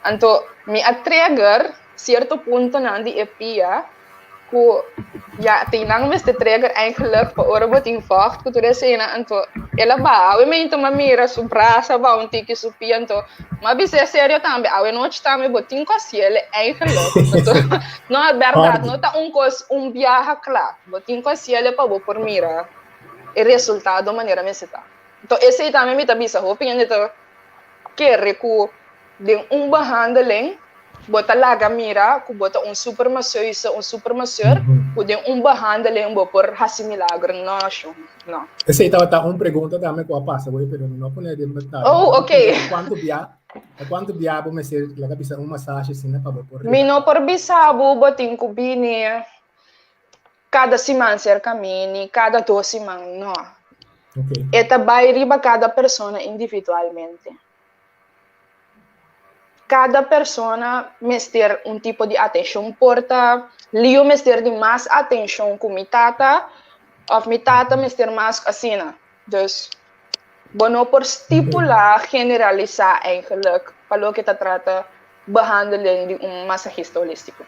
então me atreger certo ponto não de epia ku ja tinang mes te treger eigenlijk pa ora boting vocht ku ture sena anto ela ba awe me into mamira su brasa ba un tiki su pianto ma bise serio tambe awe noche tambe boting ko siele eigenlijk anto no é verdade no tá un viaja klar boting ko siele pa bo por mira e resultado maneira me seta então esse também me tabisa ho pinga to que recu de behandeling bota laga mira, ku bota supermasseur, ku de behandeling bo por hasi milagre no. Essa aí tava pergunta também com a passa, pero não pode debater. Oh, ok. Quanto biabo me ser la cabeça massagem assim, né, para por. Mino por bisabo botin ku bini cada semana ser caminho, cada 2 semanas, no. Okay. Eta vai riba cada persona individualmente. Cada persona mester um tipo de atenção porta, lio mester de mais atenção com mitata, of mitata mester mais assim, dus bono por stipular, generalizar eigenlijk, para que ta trata behandeling de massagista holístico.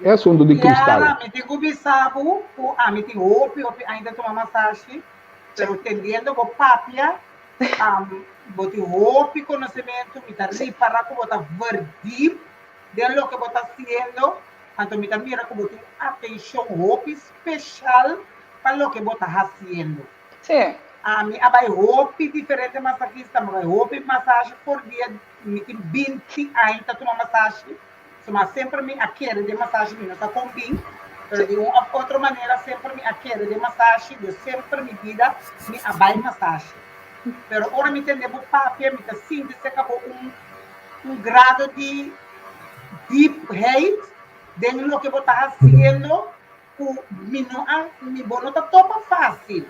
É assunto de cristal. Me tenho bisabo, me tenho opi ainda toma massagem, pero tendendo com papia, boti hopi conhecimento, me tá reparar como bota verdir, de lo que bota haciendo, então me tá mira como bota atenção hopi especial para lo que bota haciendo. Sim. Me abai hopi diferente massagista, me abai hopi massagem por dia, me tem 20 ainda toma massagem, mas sempre me aquele de massagem me não tá combin, pero de uma outra maneira sempre me aquele de massagem, de sempre me vida me abai massagem. Pero ora me entendemos papel, me tá sinto se acabou grado de deep hate dentro do que você está fazendo, me não tá topa fácil.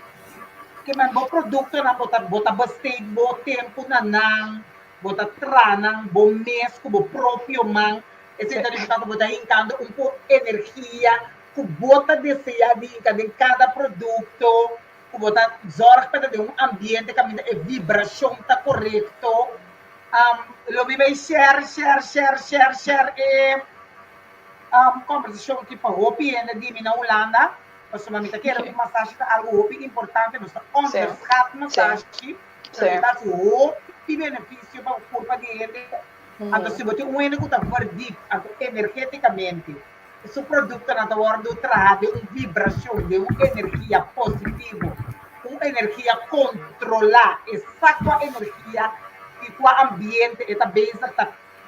Que man bo produto na bota bastante bo tempo na bota tranang, bo mês, bo próprio man, etc. Portanto, bota hincando pouco energia, que bota desejar de cada produto. Botar zorg para ter ambiente que a vibração está correto. Lo me vai share e conversação que para hopi ainda de na Holanda, Mas uma mita quer uma massagem é algo hopi importante, nós underscat massagem, para o hopi benefício para o corpo dele. Então se você usa que está verdito, energeticamente, esse produto na hora do trabalho, uma vibração de uma energia positiva, uma energia controlada, exata energia que o ambiente está bem,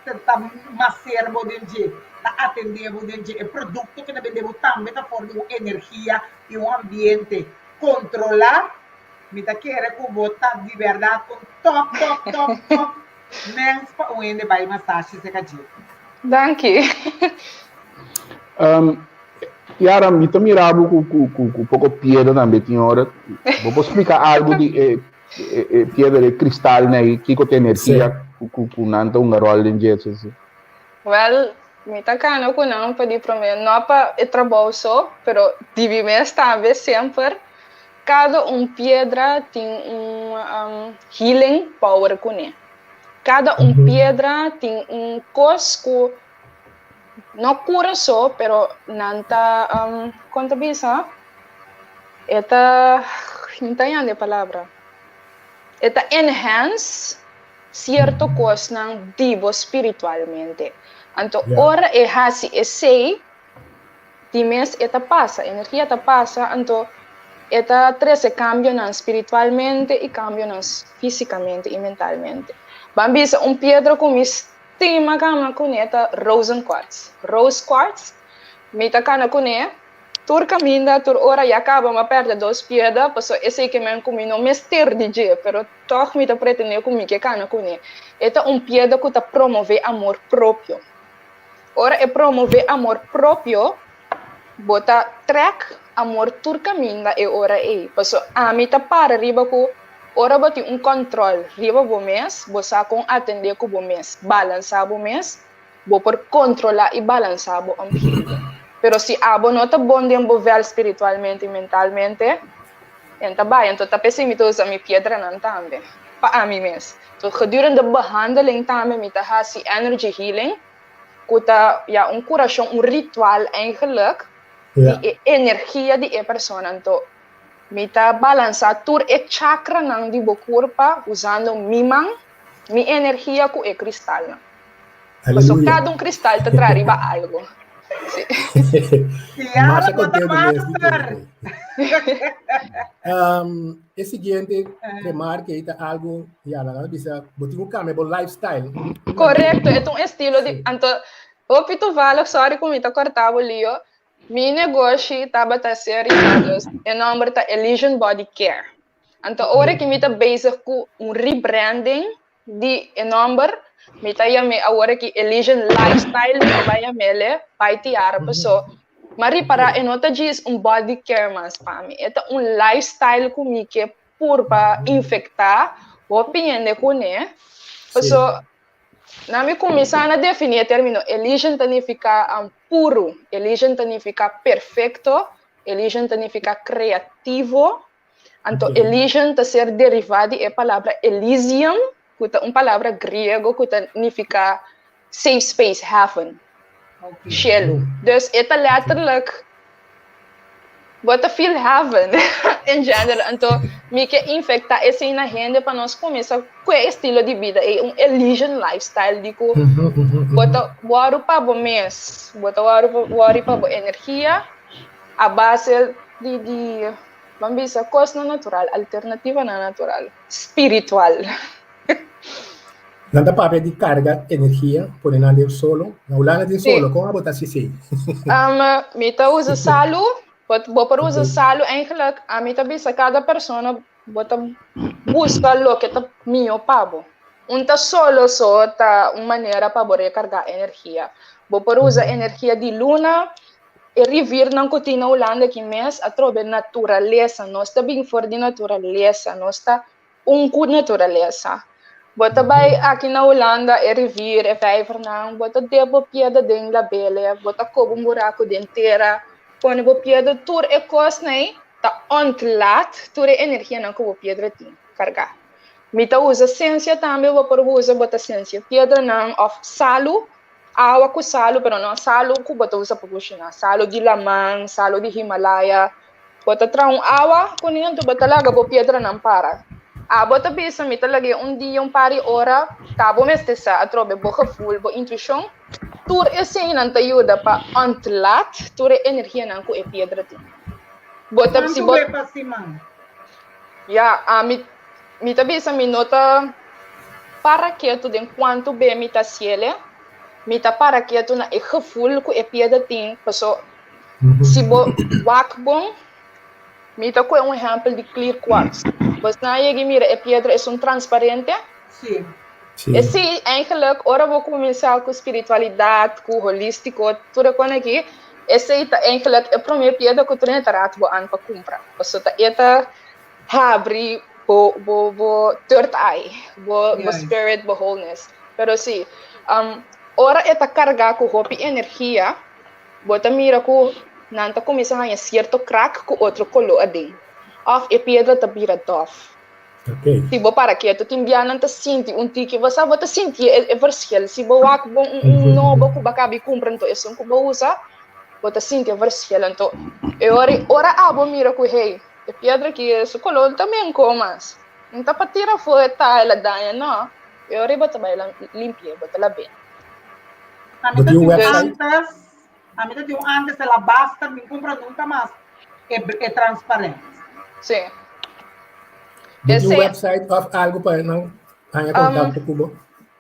está mais servo de atendemos o produto que nós vendemos também está fora de uma energia e um ambiente controlado. Me está querendo que botar de verdade com top. Menos para o ende vai massagem se cadê. Danke. Yara, me está mirando com pouco piedra também, senhora. Vou explicar algo de piedra de cristal, né? Que tem energia, com nanta um rol em Jesus. Well, me está cano com não pode prometer, não para trabalho só, pero divimos também sempre. Cada piedra tem healing power com ele. Cada piedra tem cosco não cura só, pero nanta quanto bisa? Eta não tem a palavra. Eta enhance certo coisa nang divo espiritualmente. Então, ora hasi sei, dimes eta passa, energia eta passa, então eta trece cambio nang espiritualmente e cambio nang fisicamente e mentalmente. Bambisa piedra com estima cama com eta rose quartz, mita cana com tur caminda tur ora e acaba uma perda dos piedras, passo esse que me comino mester de dia, pero toch mita pretende comigo que cana com eta piedra que ta promove amor próprio. Ora promover amor próprio, bota track amor tur caminda e ora passo a mita para riba com ora bati controle riba bo mês, você com atender com bo mês, balançar bo mês, bo por controlar e balançar bo ambiente. Pero se abo não tá bom de envolver espiritualmente e mentalmente, então vai, então tá pessimista a minha piedra não também, para a mim mês. Então gedurende de behandeling também me tá hasi energy healing, kuta ja coração ritual eigenlijk, die energia de persona, então mita balançar tur chakra nang di corpo usando minha energia com cristal. Então cada cristal te traz algo. Más contento mesmo. É seguinte, remarque algo, ela diz, botar cambio lifestyle. Correto, é estilo de, então, o pito vale, sorry como está cortado ali, meu negócio estava a ser o nome é Elysian Body Care. Então, agora que me está basic com rebranding de nome, me está agora que Elysian Lifestyle vai tirar a pessoa. Mas para nota diz body care mas para mim. É lifestyle comigo que é para infectar o opinião com ele. Pessoa na me começar a definir o termo Elysian significa puro, Elysian significa perfeito, Elysian significa criativo. Então Elysian está ser derivado da palavra Elysium, que é uma palavra grego que significa safe space, heaven, cielo. Dus esta letterlijk bota feel heaven em geral. Então me que infecta esse na gente para nós começar com estilo de vida é Elysian lifestyle digo bota waru para o mês, bota waru para a energia a base de vamos dizer coisa natural, alternativa na natural, espiritual. Nada para de carga energia, por nada solo, na ulana de solo, como botar assim? Mita usa salo, bota usa salo, eigenlijk a mita bisa cada persona bota busca lo que tá mio pabo. Unta solo tá uma maneira para poder carregar energia. Bota usa energia de luna e revir não continua ulanda que mês através natureza, nós tá bem fora de natureza, nós tá natureza. Bota vai aqui na Holanda e revir e vijver não, bota debo pieda dentro da bele, bota cobo buraco dentera, põe bo pieda tur e cos nei, tá ontlaat, tur e energia não cobo piedra tem, carregar. Mita usa ciência também, vou por usa bota ciência piedra não of salo, água com salo, pero não salo que bota usa para cozinhar, salo de lamang, salo de Himalaya, bota tra awa kuningan tu batalaga bo piedra ng para. Bota bisa mi talaga dia pari ora cabo mestesa atrobe bo gevoel bo intuition. Tur esse nan ayuda pa ontlat tur energia nan ku e piedra ti. Bota si bot. Mi bisa mi nota para quieto den quanto be mi ta ciele. Mi ta para quieto na e gevoel ku e piedra ti. Paso si bo wakbong mi ta ko exemplo de clear quartz. Mas na je mira e piedra é transparente? Sim. E sim, eigenlijk, ora vou começar com espiritualidade, com holístico, tudo com aqui. Esse é eigenlijk a primeira piedra que eu tenho trato para comprar. Você tá abre bo third eye, bo spirit, bo wholeness. Pero sim, ora esta carga com hopi energia, bota mira com nanta começa a certo crack com outro color ali. Of e piedra ta bira dof. Okay. Si bo para que tu timbianan ta sinti tiki você bota sinti e verschil. Si bo wak bo no ko bakabi kumpran to eson ko bo usa bota sinti e verschil anto. E ora abo mira ko hey. E piedra que su color também comas. Então para tirar fora tá ela danha no. E ora bota vai limpia, bota la bem. A mim tem antes ela basta me compra nunca mais. É transparente. Sim. Esse website of algo para não hanya contato kubo.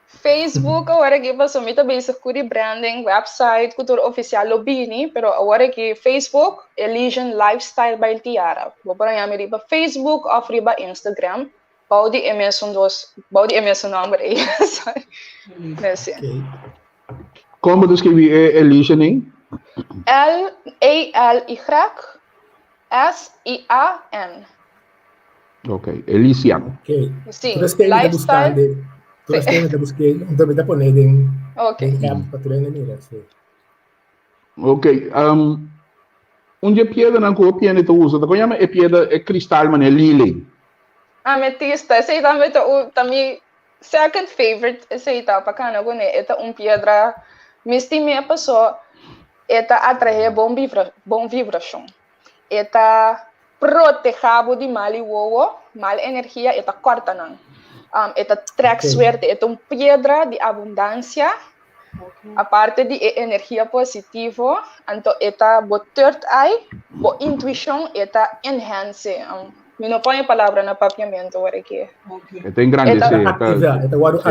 Facebook agora que passou muito bem isso com branding, website, cultura oficial lobini, pero agora que Facebook Elysian Lifestyle by Tiara. Vou para aí riba Facebook ou riba Instagram. Baudi emerson number aí. Como descrevi Elysian em? L-A-L-Y-S-I-A-N. Ok, Elysian. Ok. Sim, lifestyle. Terus kayo buscar untuk kita pun din. Okay. Patuloy na nila. Ok. Onde piedra na cor piedra tu usa? Tá conhece é piedra é cristal mas é lily. Ametista, esse também também second favorite esse tá para cá não é esta piedra misti me passou esta atrai bom vibração. Esta protejabo de mal e mal energia esta corta não. Esta track suerte, esta piedra de abundância, a parte de energia positiva, então esta bo third eye, bo intuição, esta enhance. Eu não ponho a palavra no papiamento agora aqui. Esta engrandecer.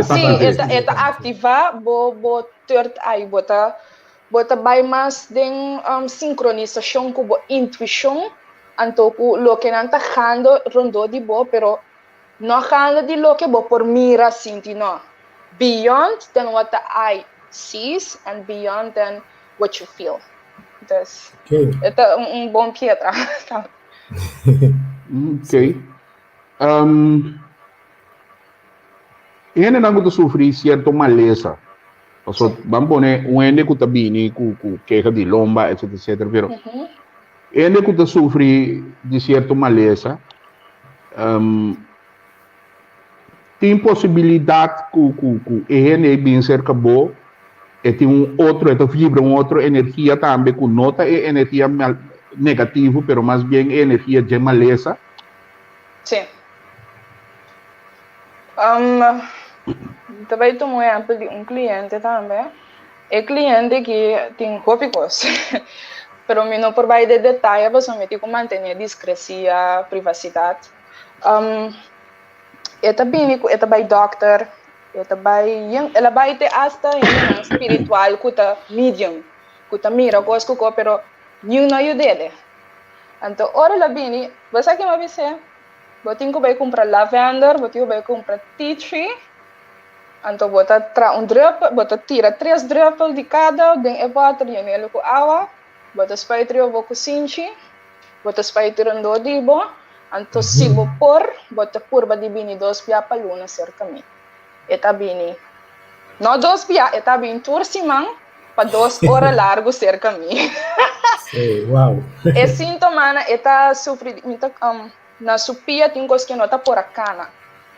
Sim, esta ativa bo third eye, bota vai mais de sincronização com bo intuição, então lo que não está dando rondo de bo, pero no handla di lo que bo por mira sinti no. Beyond than what the eye sees and beyond than what you feel. Entonces, ito bom piedra. Ok. Ene nango to sufrir certo maleza. So, vamos poner ene que tá bini com queixa de lomba, etc, pero ene que tá sufrir de certo maleza. Tem possibilidade que ENE bem cerca boa e tem vibra outra energia também que nota é energia negativa, pero mais bem energia de maleza. Sim. Também tomo exemplo de cliente também. É cliente que tem hobbies, pero me não provide detalhes, mas me tem que manter discrecia, privacidade. Esta bini ko esta by doctor, esta by ela by te hasta yung spiritual kuta medium, kuta mira ko pero yung na yudele. Anto ora la bini, basta que mabise, botin ko bay comprar lavender, botin ko bay comprar tea tree. Anto bota tra druppel, bota tira 3 druppel de cada, den e water yung elo ko awa, bota spaitrio bo kusinchi, bota spaitrio ndo dibo. Anto sibo bota curva di bini 2 pia paluna cerca mi. Eta bini. No 2 pia, eta bini tour simang pa 2 ora largo cerca mi. Wow. E sintoma na eta sufri na supia tingos que nota por acana.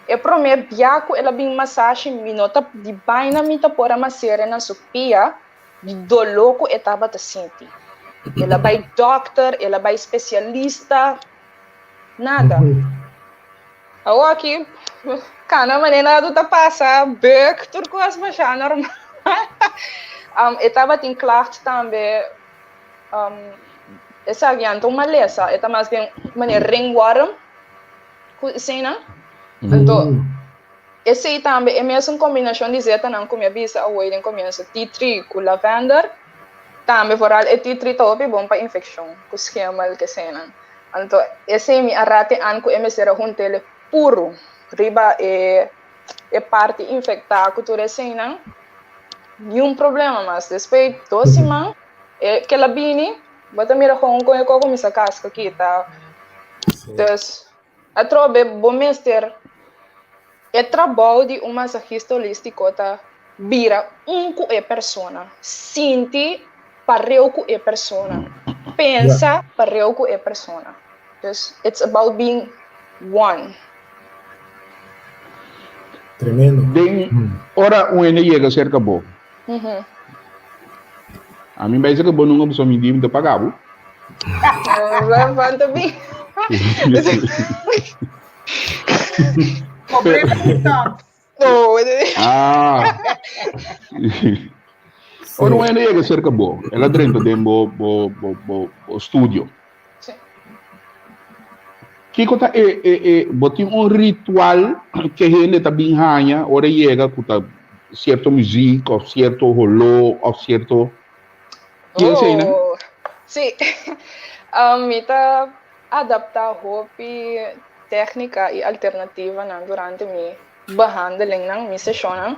E prome biaco ela bem massagem mi nota di baina mi ta por masere na supia di doloco etaba ta sinti. ela vai doctor, ela vai especialista, nada. Ako aqui, kana manina do passa, bek, turcos mas já normal. Estava em classe também, essa então malesa, eta mas bem maneira ringworm, cena. Então, esse também é mesmo combinação de zeta não como avisa a waiting começa tea tree com lavender, também foral é tea tree top bom para infecção, com esquema que cena. Então, esse me arrate an com emesera huntele puro, riba é parte infectada com tudo cena. Nenhum problema mas depois doce man é que ela bini, bota mira com começa casca aqui tá. Então, a trobe bom mestre é trabalho de um massagista holístico tá vira com a persona, sente para com a persona, pensa para com a persona. Just it's about being one. Tremendo. Ora o ene chega cerca bo. A mim vai ser que bom não só me dim de pagar. Levanta bem. Problema então. Ora o ene chega cerca bo. Ela dentro de bo studio. Que conta botin um ritual que a gente tá bem ranha, ora chega com certo música, ou certo rolô, ou certo que é assim, né? Sim. Mita adaptar hobby técnica e alternativa na durante mi behandeling nang mi session.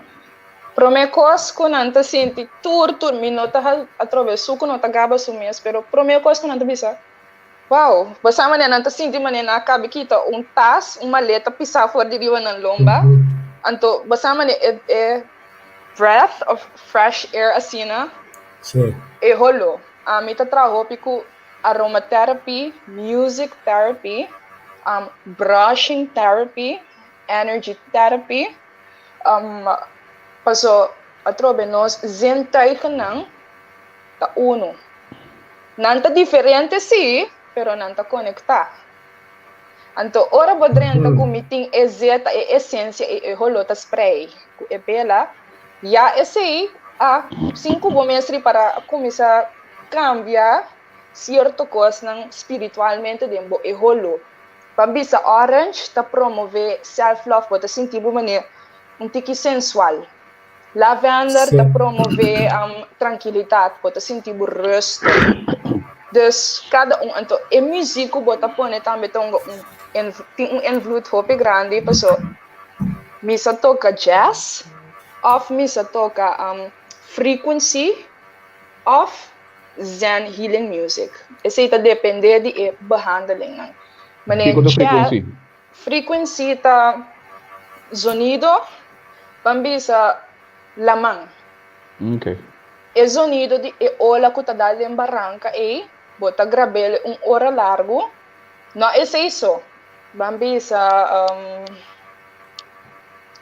Promekos ko nanta sinti tur mi nota atravesu ko nota gaba sumias pero promekos ko nanta bisa. Wow, basta man nanta sinti man na kabi kita tas, uma maleta pisar fora de riwa ng lomba. Anto basta man breath of fresh air asina. Sim. E holo. Mita traho piku aromatherapy, music therapy, brushing therapy, energy therapy. Paso atrobe nos zentay ka nang ta uno. Nanta diferente si, pero nanta conecta. Anto ora bodrenta kumiting e zeta e essência e holo ta spray. Ku e bela, ya esse a 5 bomestre para começar a cambiar certo coisa nang espiritualmente dembo e holo. Pambisa orange ta promover self-love, bota sentir bo maneira tiki sensual. Lavender ta promover tranquilidade, bota sentir bo rust. Dus cada anto e músico bota pone também tongo invloed hopi grande, paso misa toca jazz, of misa toca frequency of Zen healing music. Esse está depende de behandeling. Frequency? Frequency ta sonido, pambisa lamang. Okay. E sonido de ola que tá dali em barranca e bota grabele hora largo. Não é isso. Bambisa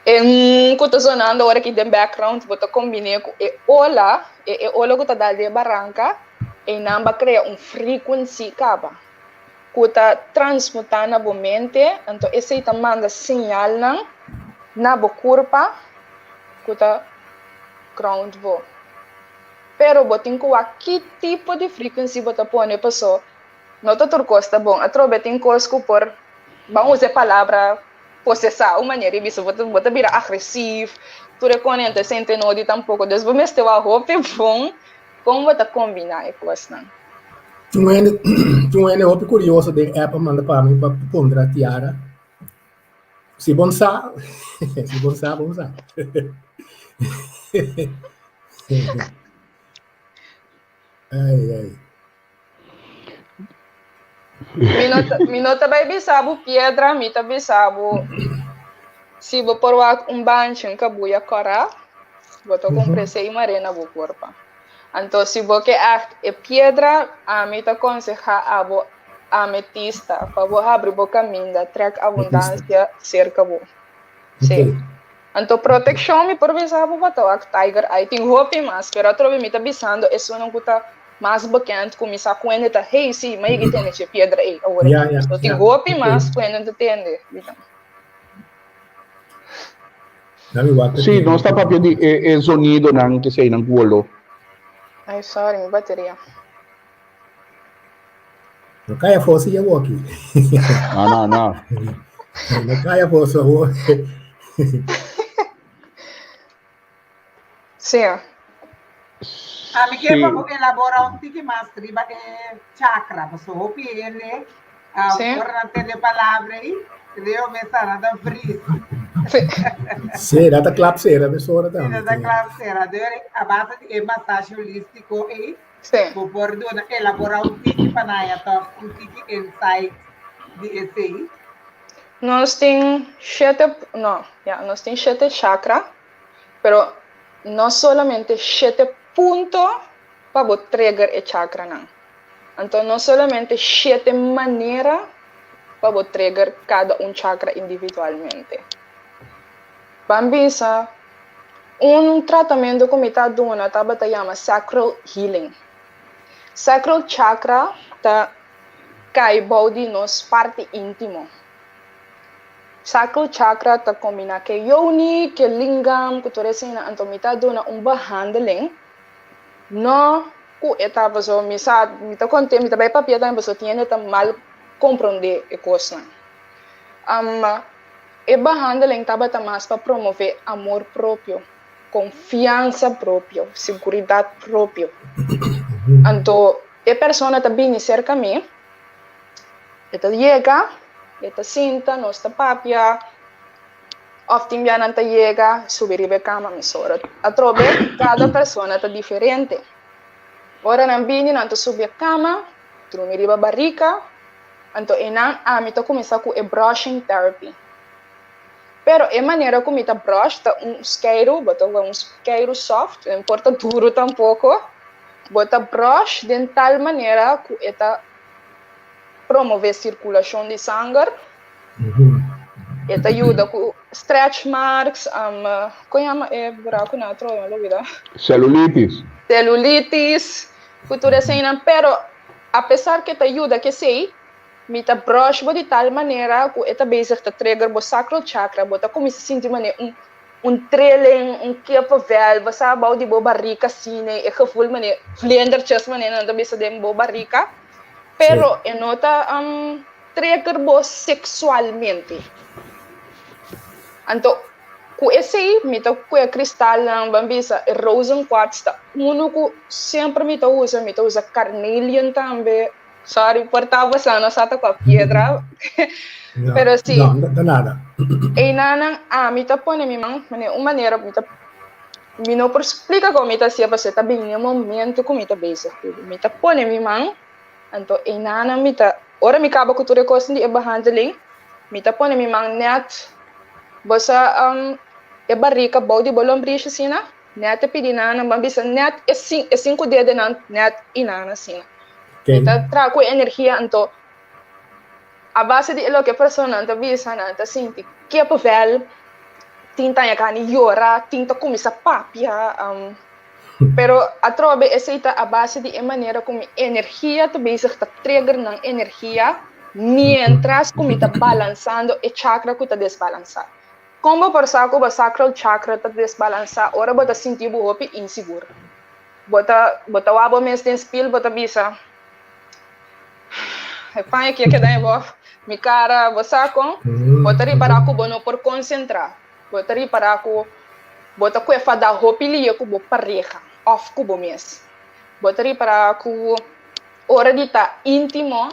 que tá sonando agora aqui no background, bota combine com ola que tá dali em barranca e namba cria frequency caba. Que tá transmutando na mente, então esse tá manda sinal na corpo que tá ground vo. Pero botin ko que tipo de frequency bota pone paso. Nota turcosta bom, atrobetin cosco por vamos usar palavra possessar, uma maneira isso bota vira agressivo. Tu reconhece sente no de tampouco, des vou mestre a roupa bom, como bota combinar e coisa não. Tu é roupa curiosa de app manda para mim para pôr a tiara. Se bonsar, vamos usar. Ai. Minota vai bisabo pedra, mita bisabo. Se vou por bancho cabuia cora, vou to compresse e marena vou corpa. Então se vou que é pedra, a mita aconseja abo ametista, para vou abrir o caminho da trek abundância cerca vou. Sim. Então proteção me por bisabo bato tiger, I think hope mas pero trobe mita bisando isso não cuta mais bekend começar com ele tá hey sim mas ele tem esse pedra aí agora Yeah, so tem yeah. hopi Okay. mais com ele entende Nami wata Sim, não está papel de sonido nang que sei nang wolo. ai sorry minha bateria No kaya fosi ya woki. Não. No kaya fosi wo. sim Me quer Sim. elaborar um pouquinho mais riba chakra, mas o ele Sim. por não ter palavra aí, eu me sara da fris. Sim, data clap sera, pessoa Sim, também. da classe será a base de massagem holístico aí, sim vou por elaborar um pouquinho para naya tá um pouquinho insight de esse aí. nós tem nós tem 7 chakra pero não solamente 7 puntos para trigger o chakra não então não solamente 7 maneiras para trigger cada chakra individualmente Bambisa, tratamento como está dando, está chama sacral healing. Sacral chakra está cai body nos parte íntimo. Sacral chakra está combina que yoni, que lingam, que tudo assim, então me está dando behandeling. No, ku etapa so misa, me está contente, me está bem papel também, so tinha tá mal compreender a coisa. E behandeling estava mais para promover amor próprio, confiança própria, segurança própria. Então, a pessoa está bem cerca de mim, ela chega, ela senta, nossa papia, often já não chega, subir a cama, me sora. A trobe, cada pessoa está diferente. Ora não bini, não subir a cama, dormir a barriga, então, me começar com a brushing therapy. Pero a maneira como está brush, tá isqueiro, bota isqueiro soft, não importa duro tampouco, bota brush de tal maneira que está promover circulação de sangue, eta ajuda com stretch marks, como é buraco na troia, não vida? Celulitis. Celulitis, cultura assim, pero apesar que te ajuda que sei, me tá brush de tal maneira que eta bezig te trigger bo sacral chakra, bota como se sentir mané trilling, kippenvel, você sabe de bo barriga assim, e gevoel mané vlendertjes mané na bisa de bo barriga. Pero e nota trigger bo sexualmente. Então, com esse me tá com a cristal na bambisa, rosen quartz tá que sempre me usa carnelian também. Sorry, portava sana sa com a pedra. No, Pero sim. não nada. E nanang me tá põe uma maneira me não explica como me tá se você tá bem no momento como me tá basic. Me tá põe então e nanang me tá ora me acaba com tudo coisa de behandeling. Me tá põe net você e barriga body bolom bricha sina. Net pedi nanang bambisa net é 5 dedos net e nanang sina. Então, trago energia, então, a base de lo que a pessoa está vendo, está sentindo que é povel, tinta a carne llora, tinta começa a papia, pero a trobe é a base de maneira como energia está bezig, está trigger na energia, mientras como está balançando o chakra que está desbalançado. Como por saco o sacral chakra está desbalançado, ora bota sentir o hopi inseguro. Bota o abo mês de spill, bota bisa. Repanha que daí vou me cara você com botaria para aku bono por concentrar botaria para aku bota ku fada hopili aku bo pareja off ku bo mes botaria para aku hora de tá íntimo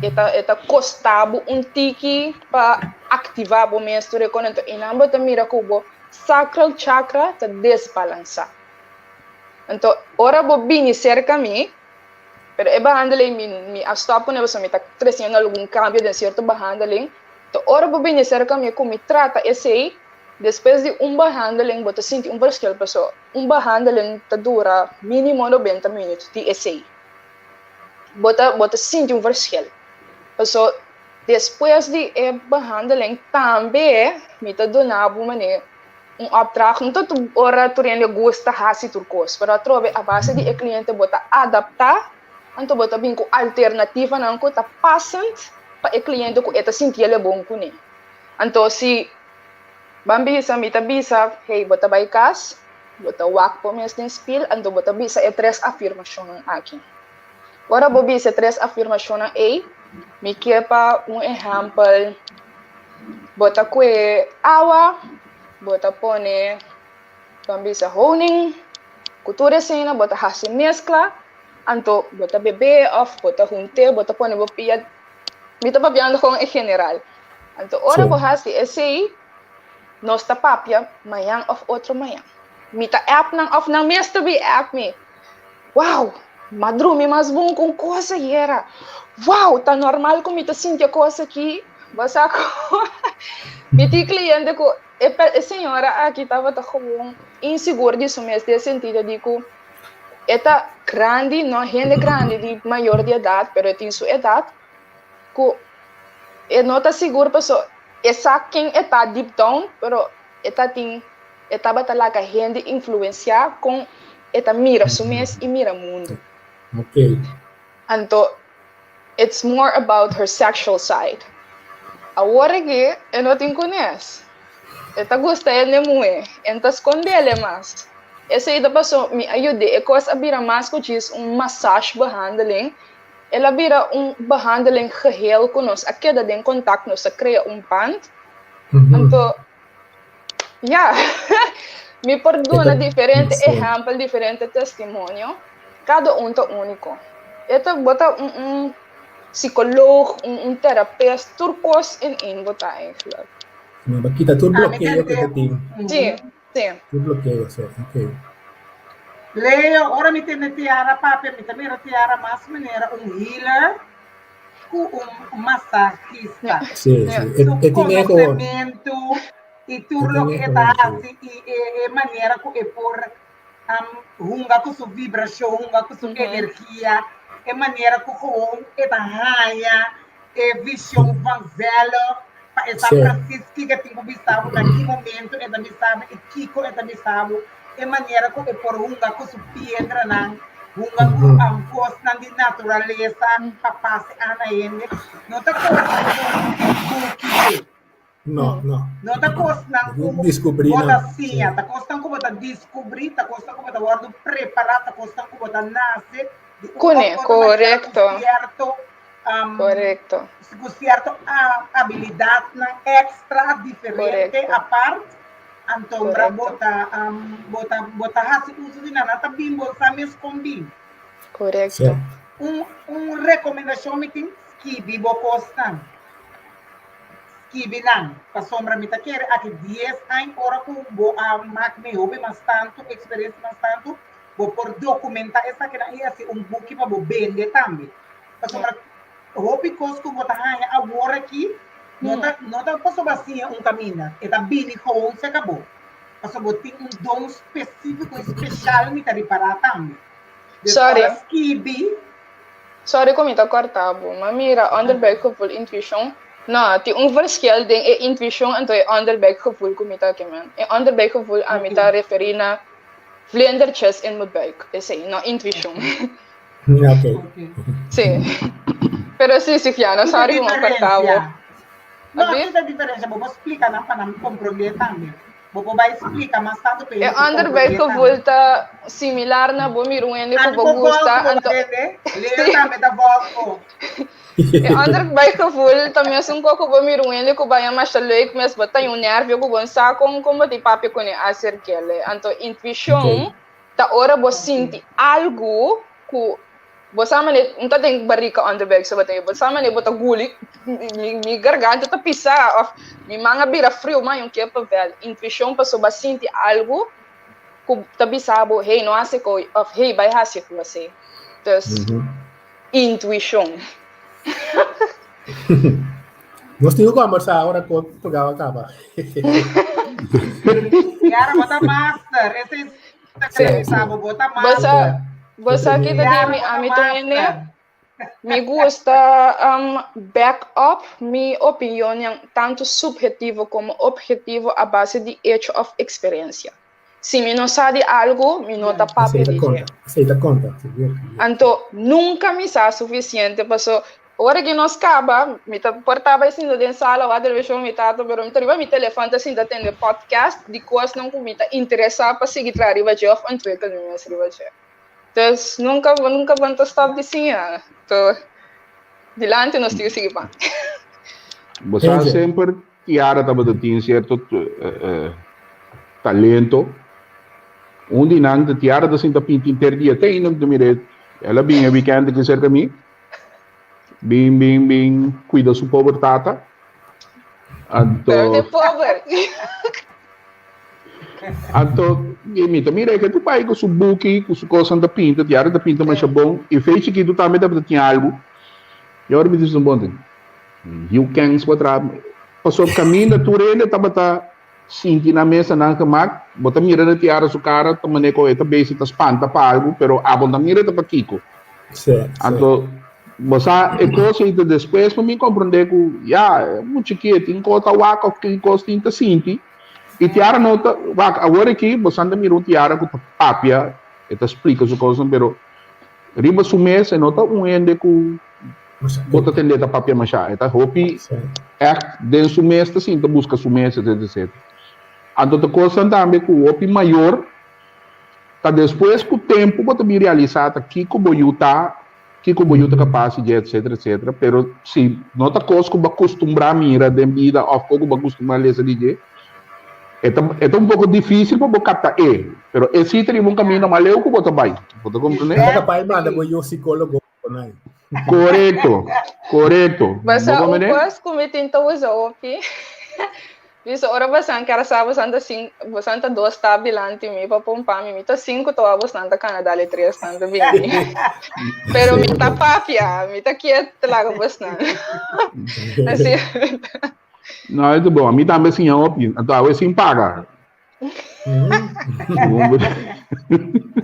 eta costabo tiki para ativar bo mes tu reconento e não bota mira ku bo sacral chakra tá desbalança então hora bo bini cerca mi pero e behandeling mi stop na você me tá crescendo algum cambio de certo behandeling então ora bo bem cerca me como trata esse depois de behandeling bota sentir verschil pessoa behandeling tá dura mínimo 90 minutos de esse bota sentir verschil pessoa depois de behandeling também me tá donava mané opdracht, não tu ora tu rende gosta hasi turcos, pero trove a base de cliente bota adaptar, então bota bem com alternativa não com tá passant para o cliente com eta sentir ele bom com ele. Então se bambisa mita bisa, hey bota by kas, bota wak po mes din spiel, então bota bisa e tres afirmação aqui. Ora bobisa tres afirmação a, me quepa exemplo, bota que awa, bota pone bambisa honing, cultura cena, bota hasi mescla, anto bota bebê of, bota junte, bota pone bopia, mita papiando com em general. Anto ora bo hasi esse nosta papia, mayang of outro mayang. Mita app nang of nang mestre bi app me. Wow, madrumi mas bom com coisa era. Wow, tá normal com mita sinta coisa aqui. Basta ko. Miti cliente ko e senhora aqui tava tá com inseguro de mês de sentido de que eta grande, não gente grande de maior de idade, pero tem sua idade, que e não tá seguro pessoa, essa quem está deep down, pero eta tem eta batalaga gente influenciar com eta mira sua mês e mira mundo. Okay. Então, it's more about her sexual side. Agora que eu não te conheço. Eta gusta ele muito, então esconde ele mais. Essa aí da pessoa me ajuda, é coisa a vira mais que diz massage behandeling. Ela vira behandeling geheel com nós, a queda de contato nós, cria band. Então, me perdona diferente exemplo, diferente testemunho, cada tá único. Esta bota psicólogo, terapeuta, turcos em botar eigenlijk. Kita tudo bloqueio que tem. Sim. Tudo bloqueio, certo? Ok. Leo, ora mi tenne tiara papia, mi tamira tiara mas maneira healer com massagista. Sim. Tu conhecimento e tudo que tá assim e maneira com e por hunga com sua vibração, hunga com sua energia, e maneira com e da raia, e visão vanzelo. Essa Francisca que tem obstado naquele momento, é da missão, e Kiko é da missão, é maneira como é por unga com sua pedra, unga com a voz de natureza, para passar a ele. Não está coisa Não. Não está coisa como descobrir, não. Está coisa como descobrir, está coisa como está preparar, está coisa como nascer. Correto. Correto. Com certa habilidade extra diferente a parte, então bota hasi uso de nada também bolsa mes combin. Correto. Recomendação me tem skibi bocostan. Skibi nan, pa sombra me taquer aqui 10 anos hora com bo a mac me hobby mas tanto experiência mas tanto bo por documentar essa que é assim book para bo vender também. Pa sombra Hopi Cosco bota raia agora aqui, não tá passou assim caminho, é tá bem com se acabou. Passou botar dom específico, especial, me tá reparar também. Sorry como tá cortado, mas mira, underbelgevoel intuition, não, tem verschil de intuition en toe underbelgevoel como tá aqui, man. E underbelgevoel a me tá referir na vlendertjes in mijn buik, is não intuition. Ok. Sim. Pero sí, Fiana, sorry kung cortado. Não, essa diferença, vou explicar para não compreender também. Vou explicar, mas tanto para ele. E underbelgevoel tá similar na bomiruende ko bogusta. Leo também da volta. E underbelgevoel também assim ko bomiruende ko baya mas leuk mas bata yung nervio ko bon sa kung ti papi ko ni aser kele. Anto intuition ta ora bo sinti algo ko Bosama ne, não tem barrica underbelly sa batay. Bosama ne, bota gulik, mi garganta tá pisa, of mi mga bira frio, mas yung kaya pa vel. Intuição pa so basinti algo, kung tabi sabo, hey, no ase ko, of hey, bay hasi ko ase. Dus, intuição. Nós temos que conversar agora com o Portugal acaba. Yara, bota master, esse é sabo, bota master. Basta kita di ami to ini. me gusta back up mi opinión yang tanto subjetivo como objetivo a base de hecho of experiencia. Si me no sabe algo, me nota papi dice. Aceita conta. Anto, nunca me sa suficiente, paso, hora que nos acaba, me portava assim dentro sala, a televisão me tato, pero me teriba mi telefone assim da tende podcast, de coisas não me tá interessar para seguir tra riba de of ontwikkeling mes riba de. Dus nunca van te stop de sim, to dilante nos tiu sige pa. Você sempre Tiara tava tem certo talento. Onde não de Tiara da sinta pinta interdia tem não de mire. Ela bem weekend que cerca mim. Bem cuida sua pobre tata. Pero de pobre. Então, mira que tu pai com o buki, com o coisa da pinta, Tiara da pinta mais bom. E fez que tu também deve ter algo. E agora me diz um bom tempo. You can squadrar. Passou o caminho da turena, estava sinti na mesa na camak, bota mira na Tiara sua cara, também com esta base tá espanta para algo, pero a bom da mira tá para Kiko. Sim. Então, você é coisa e depois para mim compreender que já muito que tem coisa waka que coisa tem sinti. E Tiara nota, agora aqui você anda mira Tiara com papia, eta explica sua coisa, pero riba sua mesa nota ende com bota tender da papia machá, eta hopi dentro sua mesa assim, tá busca sua mesa etc. Então, a coisa também que o hopi maior, tá depois com o tempo, bota me realizar aqui como eu tá capaz de etc. Pero se nota coisa que eu acostumbrar a mira de vida, ou que eu acostumar a ler de é um pouco difícil para captar pero esse teria um caminho mais leu que bota vai, bota compreender? É capaz manda com o psicólogo, né? Correto. Basta o coisa que tenta usar hopi. Visto ora bastante cara sabe bastante dois tabilante me para pompar me tá 5 toa bastante Canadá le 3 tanto bem. Pero me tá papia, me tá quieto lá bastante. Assim. Não, é bom. A mim também sim é óbvio. Então, eu sim paga.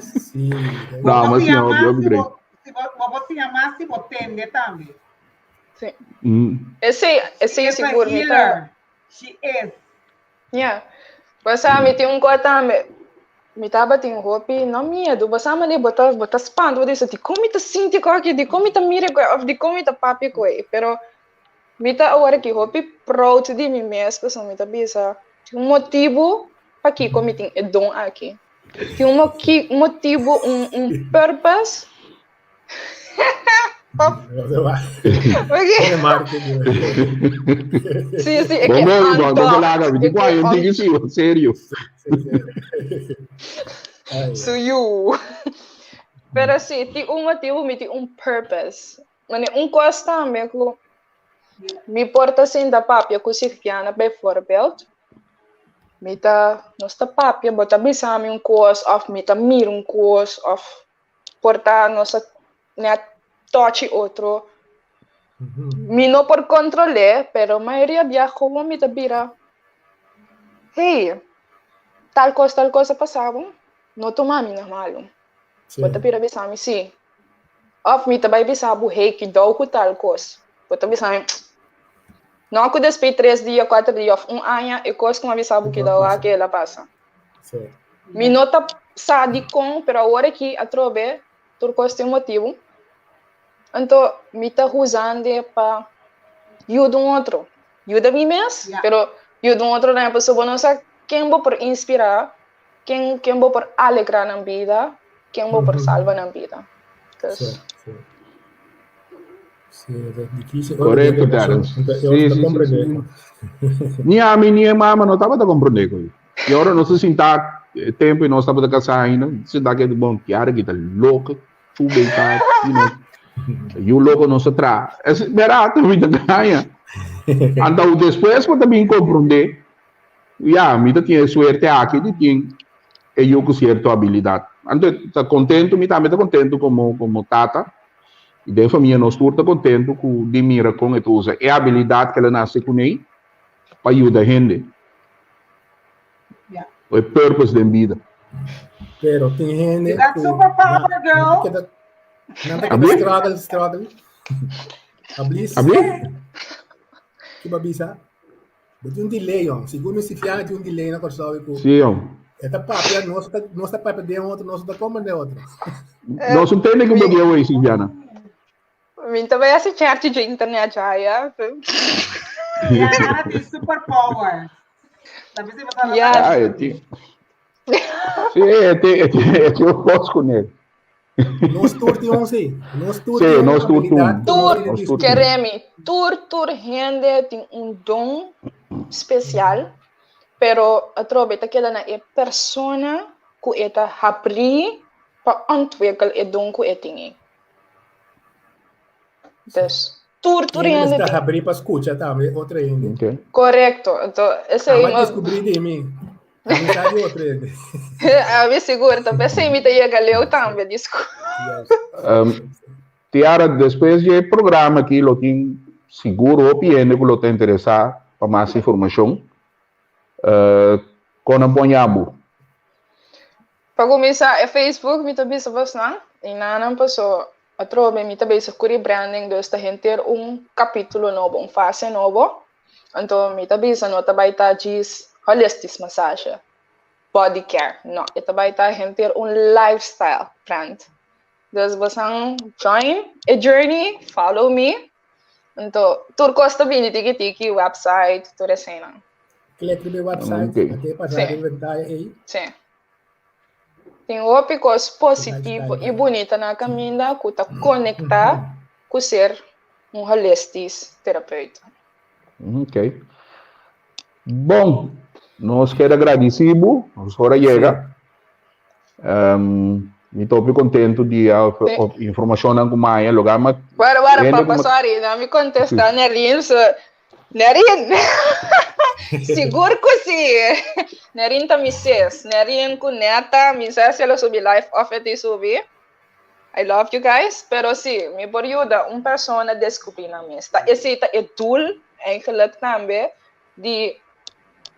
Sim. Não, mas sim é óbvio. Se você amar, se você tende também. Sim. Esse é seguro, me tá. She is. Yeah. Basta me tem coisa me tava tem hopi, não medo. Basta me bota espanto disso. De como tá sinti co aqui, de como tá mira co, de como tá papi co. Pero me tá agora que hopi proud de mim mesmo, so me tá bisa. Tem motivo para que como tem dom aqui. Tem motivo, purpose. Sim, é que vamos lá, eu digo sim, sério. So you. Pero sim, tem motivo, tem purpose. Mas coisa também que me porta assim da papia com Silviana, bijvoorbeeld. Me tá, nossa papia, bota bisame coisa, of me tá mira coisa, of portar nossa net touch outro. Me não por controlar, pero a maioria dia como me tá vira. Hey, tal coisa passava, não toma me normal. Bota vira bisame, sim. Of me tá vai bisabu, hey, que dou com tal coisa. Bota bisame. Não que depois 3 dias, 4 dias, ano, e coisa como bisabu que dou aqui ela passa. Me não tá sadi com, pero agora que a trobe, por coisa tem motivo. Então, me tá usando para ajudar outro. Ajuda a mim mesmo, pero ajuda outro na pessoa não sabe quem vou por inspirar, quem vou por alegrar na vida, quem vou por salvar na vida. Correto, Terence. Sim. Minha mama não estava a compreender com isso. E agora não se sinta tempo e não estava a casar ainda. Se dá que é bom, Tiara que está louca, chuva e tal, e o louco não se traz. É verdade, me ganha. Então, depois, eu também compreender. Me tinha suerte aqui, e eu com certa habilidade. Então, está contente, me também está contente como tata. E da família nós está contente com de mira com a usa. É a habilidade que ela nasce com ele para ajudar a gente. É purpose da vida. Pero tem gente That's superpower, girl. Não struggle. Ablis. Abli? Que babisa? Buti um delay, ó. Segundo se fiar de um delay na corsoa ko. Sim. Esta papia, nossa papia de outro, nosso da como de outro. Nós não temos que beber hoje, Silviana. Minta vai assistir de internet já, Yeah, ela tem superpower. Sabe se você Yes. Ah, eu tenho. Sim, eu tenho força com ele. Nós tour tem 11. Nós tour Sim, nós tour tem. Tur, queremos, tur, gente tem dom especial, pero a trobeta queda na persona que eta abrir para ontwikkelen e dom que tem. Dus, tur, Ele gente. está abrir para escutar também, outra ainda. Ok. Correcto. Então, esse aí, Mas descobri de mim. Amizade outra ainda. a ver seguro, então, esse aí me tem galeu também, desculpa. Tiara, depois de programa aqui, eu tenho seguro opinião que eu estou interessado para mais informação. Com a Bonhabo. Para começar, é Facebook, me também se você não, e não passou. A trobe me também se curi branding, dus está gente capítulo novo, fase novo. Então, me também se não também tá diz holistic massage, body care, não, e também tá gente lifestyle brand. Dus você join a journey, follow me. Então, tudo custa bem de tiki website, tudo assim. Clique no website, até passar inventar aí. Sim. Tem coisas positivo e bonita na caminhada que está conectar com ser holistic terapeuta. Ok. Bom, nós queremos agradecer, nós agora chega. Me estou muito contente de a informação com mais lugar, mas Papa, sorry, não me contestar, Nerin, seguro que sim, Nerin tá me ses, Nerin com neta, me ses ela subir live off e subir. I love you guys, pero sim, me ajuda pessoa descobrir na minha. Esse é tool, eigenlijk também de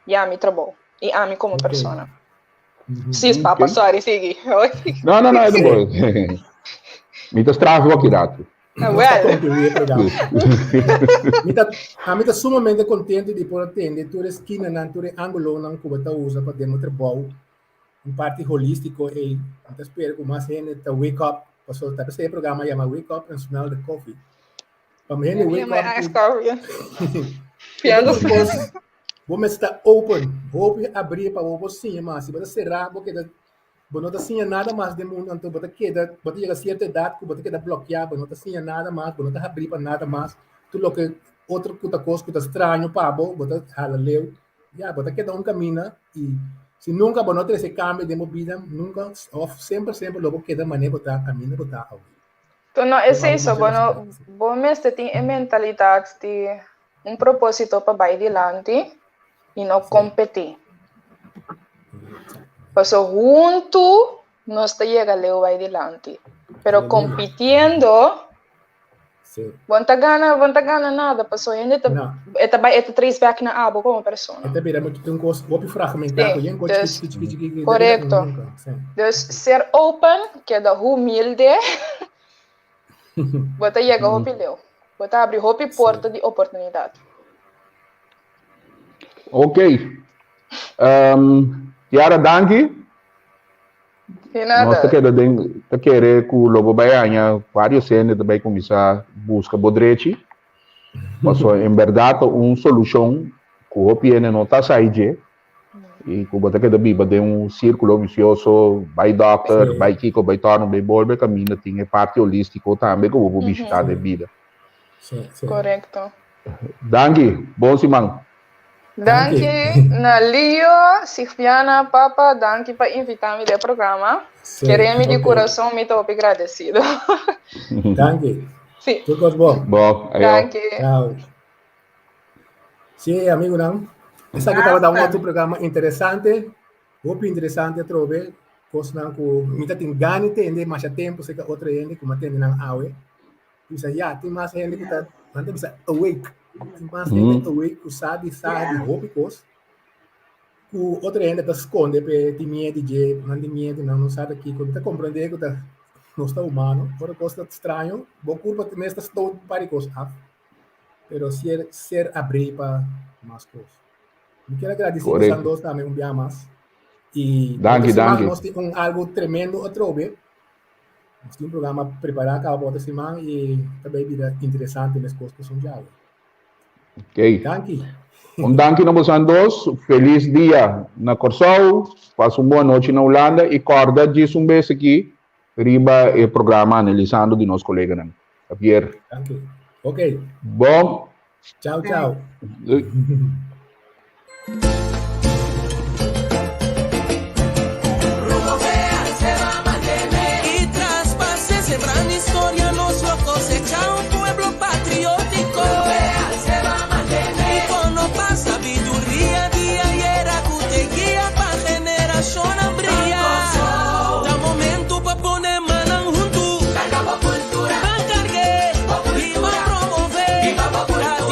me trabalho e a mim como pessoa. Sim, Papa, sorry, sigue. Não, é de boa. Me está estravo aqui, Rato. A mim está sumamente contente de poder atender toda a esquina, toda a ângulo que você usa para dentro do trabalho, em parte holístico, e eu espero que mais gente está wake up, passou a esse programa chama Wake Up and Smell the Coffee. Para mim, wake up. Vamos estar open abrir para você, mas se você cerrar, porque não está nada mais de mundo, então você chega a certa idade, você queda bloqueado, não está nada mais, não está abrir para nada mais, tudo que outra coisa que está estranho para você hala leu, você queda caminho e se nunca você ter esse cambio de vida, nunca, sempre logo queda maneira para caminho para algo. Então não é isso, bom mestre tem a mentalidade de propósito para ir adiante e não competir. Passou junto, nós chegamos a vai adiante. Pero competindo, vão gana nada, passou ainda vai três back na abo como pessoa. Até bem, mas tem coisa fragmentar, correto. Dus ser open, que é da humilde, você chega a opileu, você abre a porta de oportunidade. Ok. Tiara, danke. De nada. Nós está querendo que o Lobo Baiana, vários cenas também começar a buscar bodrete. Mas, em verdade, uma solução que o OPN não está saindo. E que você quer biba de círculo vicioso, vai doctor, vai Kiko, vai torno, vai bolbe, caminho, tem parte holística também que eu vou visitar de vida. Correto. Danke, bom semana. Danke, Nalio, Silviana, Papa, danke por invitar-me ao programa. Queremos de coração, me estou agradecido. Danke. Sim. Tudo bom? Bom, danke. Tchau. Sim, amigo, não? Essa aqui estava dando outro programa interessante, muito interessante, trove, coisa que me tem ganho de entender, mas há tempo, sei que outra gente que me atende na aula. Isso aí, tem mais gente que está, mantém-se awake. Mas gente awake, que sabe, hópicos, que outra gente está esconde, tem medo de, não tem medo, não sabe aqui, quando está compreendendo que está não está humano, por coisa estranho, vou culpa também está todo para coisas, pero ser abrir para mais coisas. Eu quero agradecer a Santos também um dia mais. E Danke. nós temos algo tremendo outra vez. Nós temos um programa preparado para outra semana e também vida interessante nas coisas que são já. Ok. Danke. Danke na Santos. Feliz dia na Corsol. Passa uma boa noite na Holanda e corda diz beijo aqui. Riba o programa analisando de nosso colega nan. Javier. Danke. Ok. Bom. Tchau. Y traspase sembrando historia.